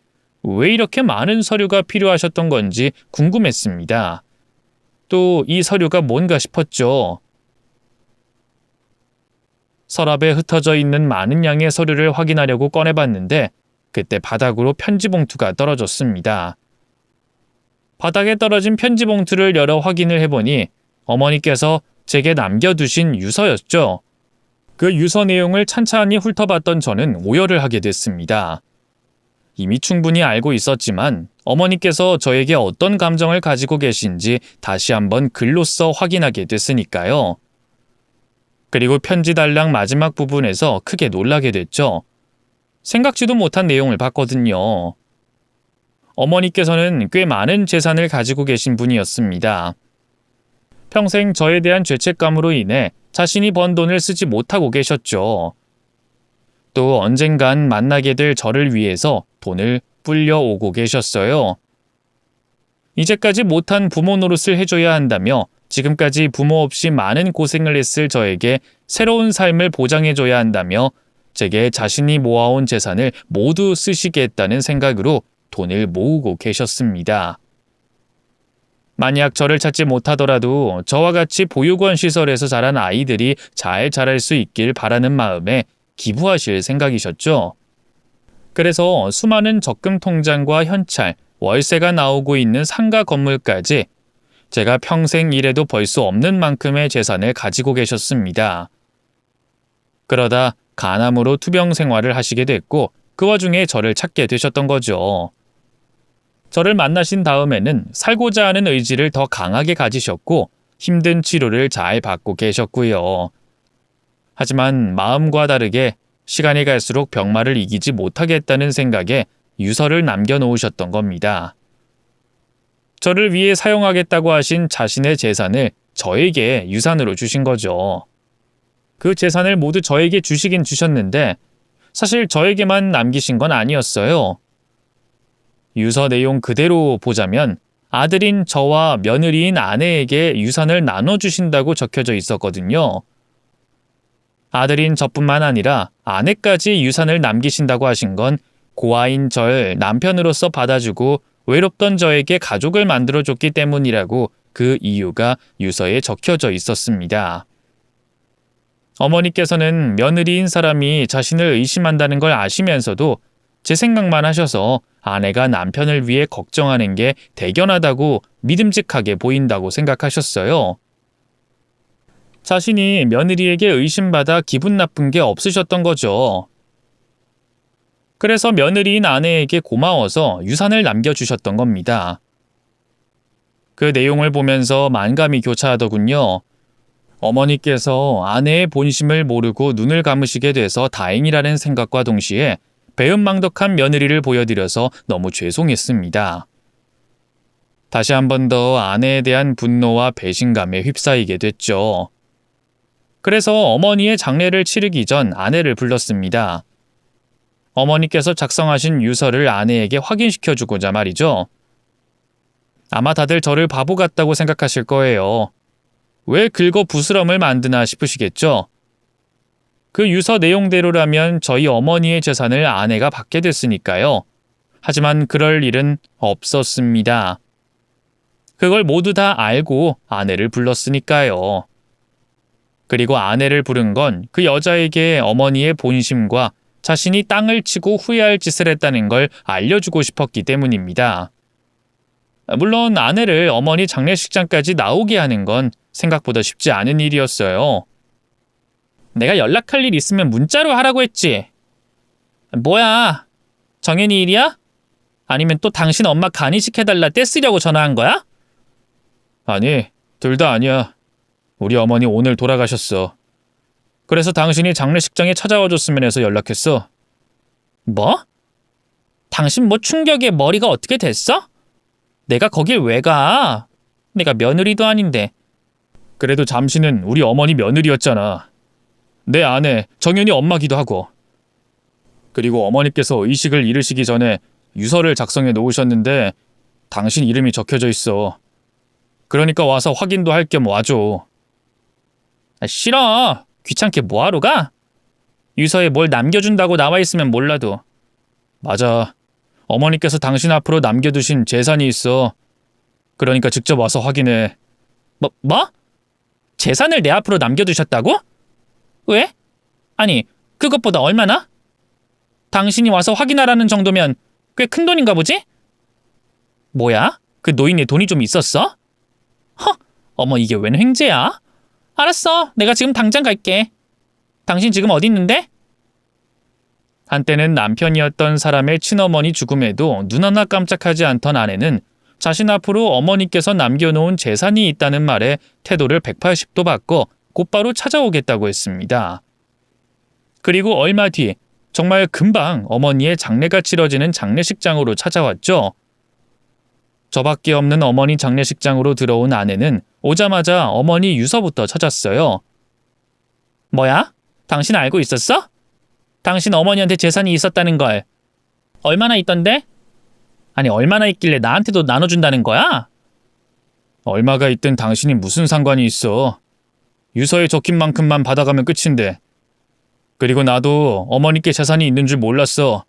왜 이렇게 많은 서류가 필요하셨던 건지 궁금했습니다. 또 이 서류가 뭔가 싶었죠. 서랍에 흩어져 있는 많은 양의 서류를 확인하려고 꺼내봤는데 그때 바닥으로 편지 봉투가 떨어졌습니다. 바닥에 떨어진 편지 봉투를 열어 확인을 해보니 어머니께서 제게 남겨두신 유서였죠. 그 유서 내용을 찬찬히 훑어봤던 저는 오열을 하게 됐습니다. 이미 충분히 알고 있었지만 어머니께서 저에게 어떤 감정을 가지고 계신지 다시 한번 글로써 확인하게 됐으니까요. 그리고 편지 단락 마지막 부분에서 크게 놀라게 됐죠. 생각지도 못한 내용을 봤거든요. 어머니께서는 꽤 많은 재산을 가지고 계신 분이었습니다. 평생 저에 대한 죄책감으로 인해 자신이 번 돈을 쓰지 못하고 계셨죠. 또 언젠간 만나게 될 저를 위해서 돈을 불려오고 계셨어요. 이제까지 못한 부모 노릇을 해줘야 한다며 지금까지 부모 없이 많은 고생을 했을 저에게 새로운 삶을 보장해줘야 한다며 제게 자신이 모아온 재산을 모두 쓰시겠다는 생각으로 돈을 모으고 계셨습니다. 만약 저를 찾지 못하더라도 저와 같이 보육원 시설에서 자란 아이들이 잘 자랄 수 있길 바라는 마음에 기부하실 생각이셨죠. 그래서 수많은 적금 통장과 현찰, 월세가 나오고 있는 상가 건물까지 제가 평생 일해도 벌 수 없는 만큼의 재산을 가지고 계셨습니다. 그러다 간암으로 투병 생활을 하시게 됐고 그 와중에 저를 찾게 되셨던 거죠. 저를 만나신 다음에는 살고자 하는 의지를 더 강하게 가지셨고 힘든 치료를 잘 받고 계셨고요. 하지만 마음과 다르게 시간이 갈수록 병마를 이기지 못하겠다는 생각에 유서를 남겨놓으셨던 겁니다. 저를 위해 사용하겠다고 하신 자신의 재산을 저에게 유산으로 주신 거죠. 그 재산을 모두 저에게 주시긴 주셨는데 사실 저에게만 남기신 건 아니었어요. 유서 내용 그대로 보자면 아들인 저와 며느리인 아내에게 유산을 나눠주신다고 적혀져 있었거든요. 아들인 저뿐만 아니라 아내까지 유산을 남기신다고 하신 건 고아인 절 남편으로서 받아주고 외롭던 저에게 가족을 만들어줬기 때문이라고 그 이유가 유서에 적혀져 있었습니다. 어머니께서는 며느리인 사람이 자신을 의심한다는 걸 아시면서도 제 생각만 하셔서 아내가 남편을 위해 걱정하는 게 대견하다고 믿음직하게 보인다고 생각하셨어요. 자신이 며느리에게 의심받아 기분 나쁜 게 없으셨던 거죠. 그래서 며느리인 아내에게 고마워서 유산을 남겨주셨던 겁니다. 그 내용을 보면서 만감이 교차하더군요. 어머니께서 아내의 본심을 모르고 눈을 감으시게 돼서 다행이라는 생각과 동시에 배은망덕한 며느리를 보여드려서 너무 죄송했습니다. 다시 한 번 더 아내에 대한 분노와 배신감에 휩싸이게 됐죠. 그래서 어머니의 장례를 치르기 전 아내를 불렀습니다. 어머니께서 작성하신 유서를 아내에게 확인시켜주고자 말이죠. 아마 다들 저를 바보 같다고 생각하실 거예요. 왜 긁어 부스럼을 만드나 싶으시겠죠? 그 유서 내용대로라면 저희 어머니의 재산을 아내가 받게 됐으니까요. 하지만 그럴 일은 없었습니다. 그걸 모두 다 알고 아내를 불렀으니까요. 그리고 아내를 부른 건 그 여자에게 어머니의 본심과 자신이 땅을 치고 후회할 짓을 했다는 걸 알려주고 싶었기 때문입니다. 물론 아내를 어머니 장례식장까지 나오게 하는 건 생각보다 쉽지 않은 일이었어요. 내가 연락할 일 있으면 문자로 하라고 했지. 뭐야? 정연이 일이야? 아니면 또 당신 엄마 간이식 해달라 떼쓰려고 전화한 거야? 아니, 둘 다 아니야. 우리 어머니 오늘 돌아가셨어. 그래서 당신이 장례식장에 찾아와 줬으면 해서 연락했어. 뭐? 당신 뭐 충격에 머리가 어떻게 됐어? 내가 거길 왜 가? 내가 며느리도 아닌데. 그래도 잠시는 우리 어머니 며느리였잖아. 내 아내 정연이 엄마기도 하고. 그리고 어머니께서 의식을 잃으시기 전에 유서를 작성해 놓으셨는데 당신 이름이 적혀져 있어. 그러니까 와서 확인도 할 겸 와줘. 싫어. 귀찮게 뭐하러 가? 유서에 뭘 남겨준다고 나와 있으면 몰라도. 맞아. 어머니께서 당신 앞으로 남겨두신 재산이 있어. 그러니까 직접 와서 확인해. 뭐? 재산을 내 앞으로 남겨두셨다고? 왜? 아니, 그것보다 얼마나? 당신이 와서 확인하라는 정도면 꽤 큰 돈인가 보지? 뭐야? 그 노인네 돈이 좀 있었어? 어머, 이게 웬 횡재야? 알았어, 내가 지금 당장 갈게. 당신 지금 어디 있는데? 한때는 남편이었던 사람의 친어머니 죽음에도 눈 하나 깜짝하지 않던 아내는 자신 앞으로 어머니께서 남겨놓은 재산이 있다는 말에 태도를 180도 바꿔 곧바로 찾아오겠다고 했습니다. 그리고 얼마 뒤 정말 금방 어머니의 장례가 치러지는 장례식장으로 찾아왔죠. 저밖에 없는 어머니 장례식장으로 들어온 아내는 오자마자 어머니 유서부터 찾았어요. 뭐야? 당신 알고 있었어? 당신 어머니한테 재산이 있었다는 걸. 얼마나 있던데? 아니, 얼마나 있길래 나한테도 나눠준다는 거야? 얼마가 있든 당신이 무슨 상관이 있어. 유서에 적힌 만큼만 받아가면 끝인데. 그리고 나도 어머니께 재산이 있는 줄 몰랐어.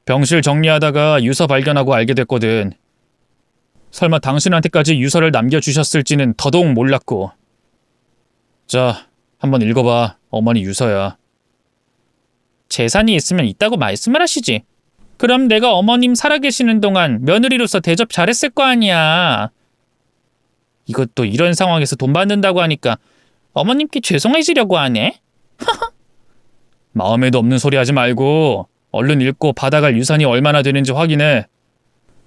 병실 정리하다가 유서 발견하고 알게 됐거든. 설마 당신한테까지 유서를 남겨주셨을지는 더더욱 몰랐고. 자, 한번 읽어봐. 어머니 유서야. 재산이 있으면 있다고 말씀을 하시지. 그럼 내가 어머님 살아계시는 동안 며느리로서 대접 잘했을 거 아니야. 이것도 이런 상황에서 돈 받는다고 하니까 어머님께 죄송해지려고 하네. 마음에도 없는 소리 하지 말고 얼른 읽고 받아갈 유산이 얼마나 되는지 확인해.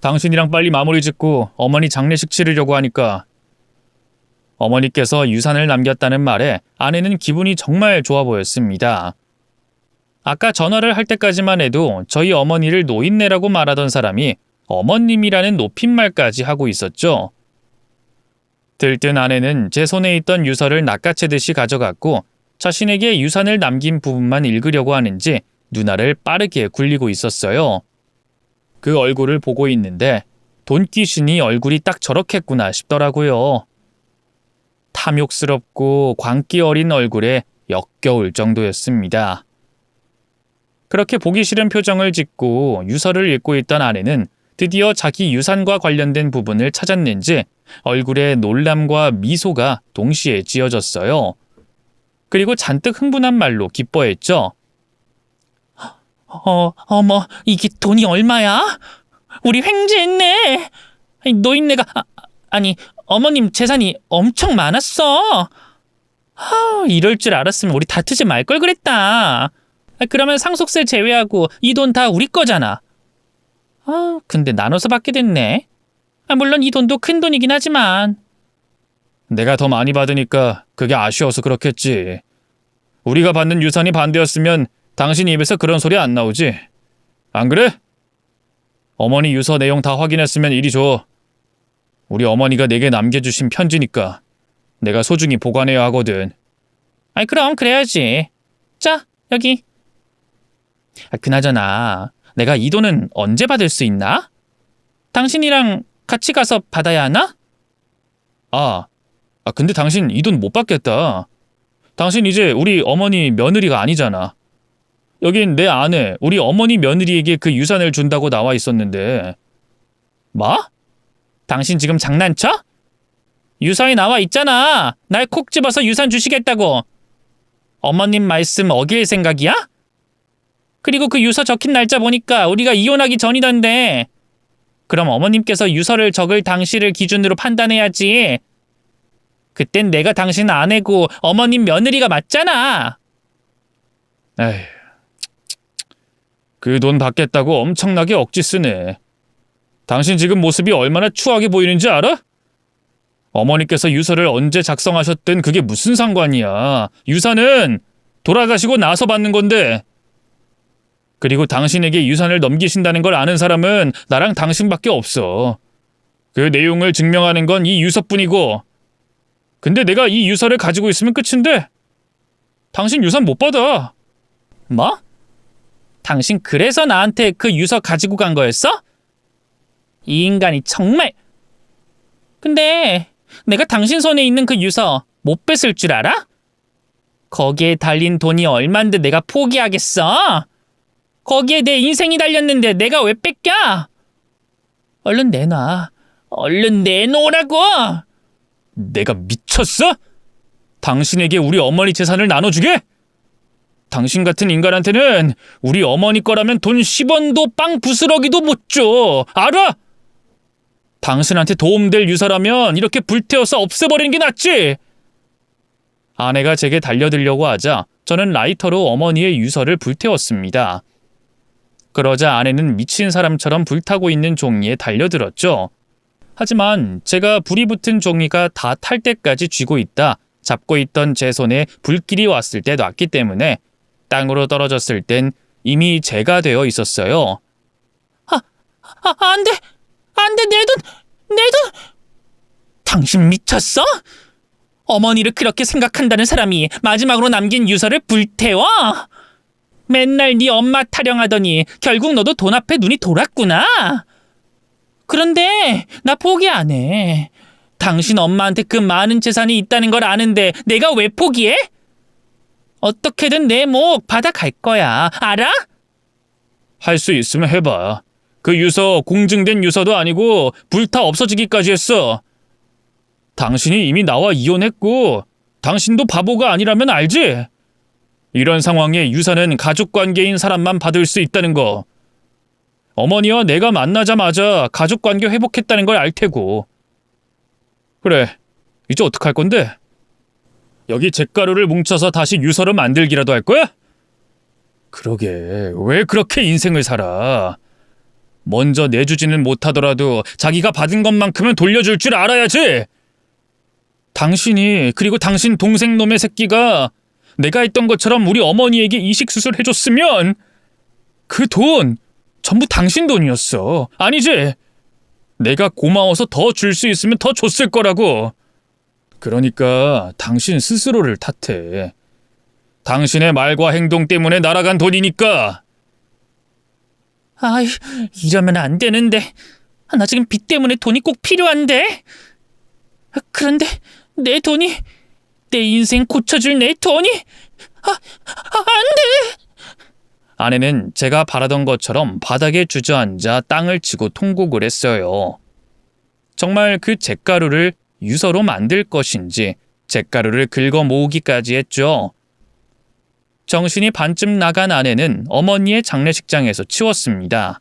당신이랑 빨리 마무리 짓고 어머니 장례식 치르려고 하니까. 어머니께서 유산을 남겼다는 말에 아내는 기분이 정말 좋아 보였습니다. 아까 전화를 할 때까지만 해도 저희 어머니를 노인네라고 말하던 사람이 어머님이라는 높임말까지 하고 있었죠. 들뜬 아내는 제 손에 있던 유서를 낚아채듯이 가져갔고 자신에게 유산을 남긴 부분만 읽으려고 하는지 눈알을 빠르게 굴리고 있었어요. 그 얼굴을 보고 있는데 돈귀신이 얼굴이 딱 저렇겠구나 싶더라고요. 탐욕스럽고 광기 어린 얼굴에 역겨울 정도였습니다. 그렇게 보기 싫은 표정을 짓고 유서를 읽고 있던 아내는 드디어 자기 유산과 관련된 부분을 찾았는지 얼굴에 놀람과 미소가 동시에 지어졌어요. 그리고 잔뜩 흥분한 말로 기뻐했죠. 어머, 이게 돈이 얼마야? 우리 횡재했네. 노인네가, 아니, 어머님 재산이 엄청 많았어. 이럴 줄 알았으면 우리 다투지 말 걸 그랬다. 그러면 상속세 제외하고 이 돈 다 우리 거잖아. 근데 나눠서 받게 됐네. 물론 이 돈도 큰 돈이긴 하지만. 내가 더 많이 받으니까 그게 아쉬워서 그렇겠지. 우리가 받는 유산이 반대였으면 당신 입에서 그런 소리 안 나오지. 안 그래? 어머니 유서 내용 다 확인했으면 이리 줘. 우리 어머니가 내게 남겨주신 편지니까 내가 소중히 보관해야 하거든. 그럼 그래야지. 자, 여기. 그나저나 내가 이 돈은 언제 받을 수 있나? 당신이랑 같이 가서 받아야 하나? 근데 당신 이 돈 못 받겠다. 당신 이제 우리 어머니 며느리가 아니잖아. 여긴 내 아내, 우리 어머니 며느리에게 그 유산을 준다고 나와 있었는데. 뭐? 당신 지금 장난쳐? 유서에 나와 있잖아. 날 콕 집어서 유산 주시겠다고. 어머님 말씀 어길 생각이야? 그리고 그 유서 적힌 날짜 보니까 우리가 이혼하기 전이던데. 그럼 어머님께서 유서를 적을 당시를 기준으로 판단해야지. 그땐 내가 당신 아내고 어머님 며느리가 맞잖아. 에휴, 그 돈 받겠다고 엄청나게 억지 쓰네. 당신 지금 모습이 얼마나 추하게 보이는지 알아? 어머니께서 유서를 언제 작성하셨든 그게 무슨 상관이야. 유산은 돌아가시고 나서 받는 건데. 그리고 당신에게 유산을 넘기신다는 걸 아는 사람은 나랑 당신밖에 없어. 그 내용을 증명하는 건 이 유서뿐이고. 근데 내가 이 유서를 가지고 있으면 끝인데 당신 유산 못 받아. 뭐? 당신 그래서 나한테 그 유서 가지고 간 거였어? 이 인간이 정말. 근데 내가 당신 손에 있는 그 유서 못 뺏을 줄 알아? 거기에 달린 돈이 얼만데 내가 포기하겠어? 거기에 내 인생이 달렸는데 내가 왜 뺏겨? 얼른 내놔. 얼른 내놓으라고! 내가 미쳤어? 당신에게 우리 어머니 재산을 나눠주게? 당신 같은 인간한테는 우리 어머니 거라면 돈 10원도 빵 부스러기도 못 줘. 알아? 당신한테 도움될 유서라면 이렇게 불태워서 없애버리는 게 낫지. 아내가 제게 달려들려고 하자 저는 라이터로 어머니의 유서를 불태웠습니다. 그러자 아내는 미친 사람처럼 불타고 있는 종이에 달려들었죠. 하지만 제가 불이 붙은 종이가 다 탈 때까지 쥐고 있다 잡고 있던 제 손에 불길이 왔을 때 놨기 때문에 땅으로 떨어졌을 땐 이미 제가 되어 있었어요. 안 돼! 안 돼! 내 돈! 당신 미쳤어? 어머니를 그렇게 생각한다는 사람이 마지막으로 남긴 유서를 불태워? 맨날 네 엄마 타령하더니 결국 너도 돈 앞에 눈이 돌았구나. 그런데 나 포기 안 해. 당신 엄마한테 그 많은 재산이 있다는 걸 아는데 내가 왜 포기해? 어떻게든 내 목 받아갈 거야. 알아? 할 수 있으면 해봐. 그 유서 공증된 유서도 아니고 불타 없어지기까지 했어. 당신이 이미 나와 이혼했고 당신도 바보가 아니라면 알지? 이런 상황에 유산은 가족관계인 사람만 받을 수 있다는 거. 어머니와 내가 만나자마자 가족관계 회복했다는 걸 알 테고. 그래, 이제 어떡할 건데? 여기 잿가루를 뭉쳐서 다시 유서를 만들기라도 할 거야? 그러게, 왜 그렇게 인생을 살아? 먼저 내주지는 못하더라도 자기가 받은 것만큼은 돌려줄 줄 알아야지. 당신이 그리고 당신 동생 놈의 새끼가 내가 했던 것처럼 우리 어머니에게 이식수술 해줬으면 그 돈 전부 당신 돈이었어. 아니지? 내가 고마워서 더 줄 수 있으면 더 줬을 거라고. 그러니까 당신 스스로를 탓해. 당신의 말과 행동 때문에 날아간 돈이니까. 아이, 이러면 안 되는데. 나 지금 빚 때문에 돈이 꼭 필요한데. 그런데 내 돈이, 내 인생 고쳐줄 내 돈이, 안 돼! 아내는 제가 바라던 것처럼 바닥에 주저앉아 땅을 치고 통곡을 했어요. 정말 그 잿가루를 유서로 만들 것인지 잿가루를 긁어 모으기까지 했죠. 정신이 반쯤 나간 아내는 어머니의 장례식장에서 치웠습니다.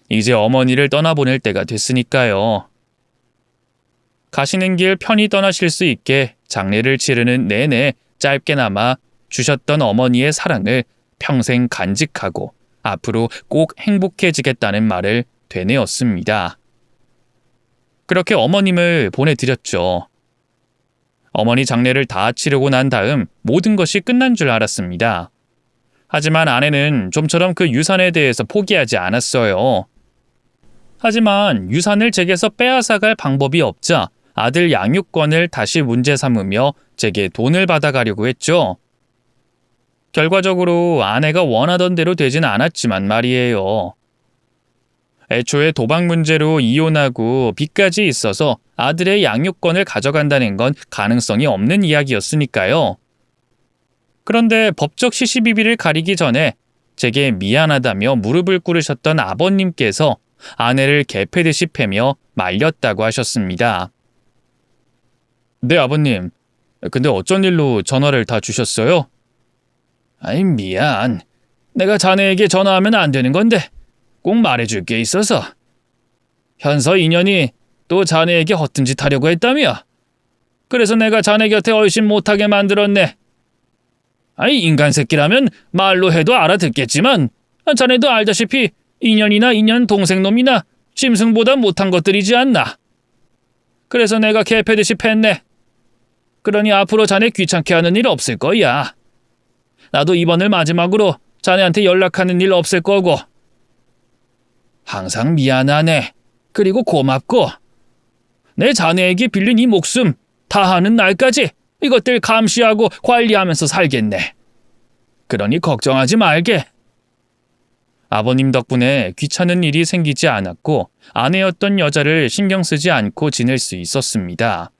이제 어머니를 떠나보낼 때가 됐으니까요. 가시는 길 편히 떠나실 수 있게 장례를 치르는 내내 짧게나마 주셨던 어머니의 사랑을 평생 간직하고 앞으로 꼭 행복해지겠다는 말을 되뇌었습니다. 그렇게 어머님을 보내드렸죠. 어머니 장례를 다 치르고 난 다음 모든 것이 끝난 줄 알았습니다. 하지만 아내는 좀처럼 그 유산에 대해서 포기하지 않았어요. 하지만 유산을 제게서 빼앗아갈 방법이 없자 아들 양육권을 다시 문제 삼으며 제게 돈을 받아가려고 했죠. 결과적으로 아내가 원하던 대로 되진 않았지만 말이에요. 애초에 도박 문제로 이혼하고 빚까지 있어서 아들의 양육권을 가져간다는 건 가능성이 없는 이야기였으니까요. 그런데 법적 시시비비를 가리기 전에 제게 미안하다며 무릎을 꿇으셨던 아버님께서 아내를 개패듯이 패며 말렸다고 하셨습니다. 네, 아버님. 근데 어쩐 일로 전화를 다 주셨어요? 아이, 미안. 내가 자네에게 전화하면 안 되는 건데 꼭 말해줄 게 있어서. 현서 인연이 또 자네에게 허튼 짓 하려고 했다며. 그래서 내가 자네 곁에 얼씬 못하게 만들었네. 아이, 인간 새끼라면 말로 해도 알아듣겠지만 자네도 알다시피 인연이나 인연 동생놈이나 짐승보다 못한 것들이지 않나. 그래서 내가 개패듯이 팼네. 그러니 앞으로 자네 귀찮게 하는 일 없을 거야. 나도 이번을 마지막으로 자네한테 연락하는 일 없을 거고. 항상 미안하네. 그리고 고맙고. 내 자네에게 빌린 이 목숨 다하는 날까지 이것들 감시하고 관리하면서 살겠네. 그러니 걱정하지 말게. 아버님 덕분에 귀찮은 일이 생기지 않았고 아내였던 여자를 신경 쓰지 않고 지낼 수 있었습니다.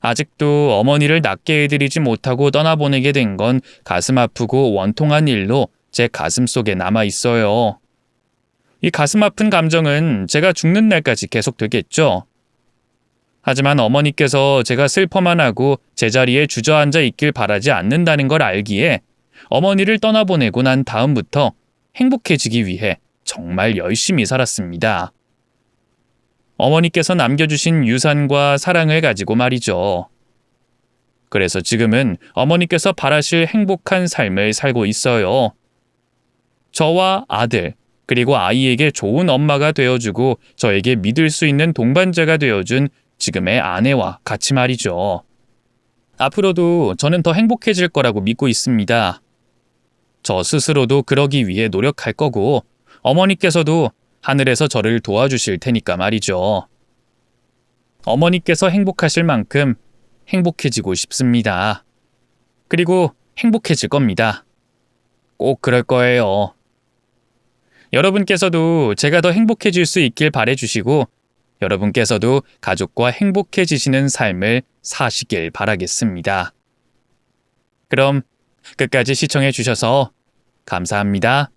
아직도 어머니를 낫게 해드리지 못하고 떠나보내게 된 건 가슴 아프고 원통한 일로 제 가슴 속에 남아 있어요. 이 가슴 아픈 감정은 제가 죽는 날까지 계속되겠죠. 하지만 어머니께서 제가 슬퍼만 하고 제자리에 주저앉아 있길 바라지 않는다는 걸 알기에 어머니를 떠나보내고 난 다음부터 행복해지기 위해 정말 열심히 살았습니다. 어머니께서 남겨주신 유산과 사랑을 가지고 말이죠. 그래서 지금은 어머니께서 바라실 행복한 삶을 살고 있어요. 저와 아들, 그리고 아이에게 좋은 엄마가 되어주고 저에게 믿을 수 있는 동반자가 되어준 지금의 아내와 같이 말이죠. 앞으로도 저는 더 행복해질 거라고 믿고 있습니다. 저 스스로도 그러기 위해 노력할 거고 어머니께서도 하늘에서 저를 도와주실 테니까 말이죠. 어머니께서 행복하실 만큼 행복해지고 싶습니다. 그리고 행복해질 겁니다. 꼭 그럴 거예요. 여러분께서도 제가 더 행복해질 수 있길 바라주시고 여러분께서도 가족과 행복해지시는 삶을 사시길 바라겠습니다. 그럼 끝까지 시청해 주셔서 감사합니다.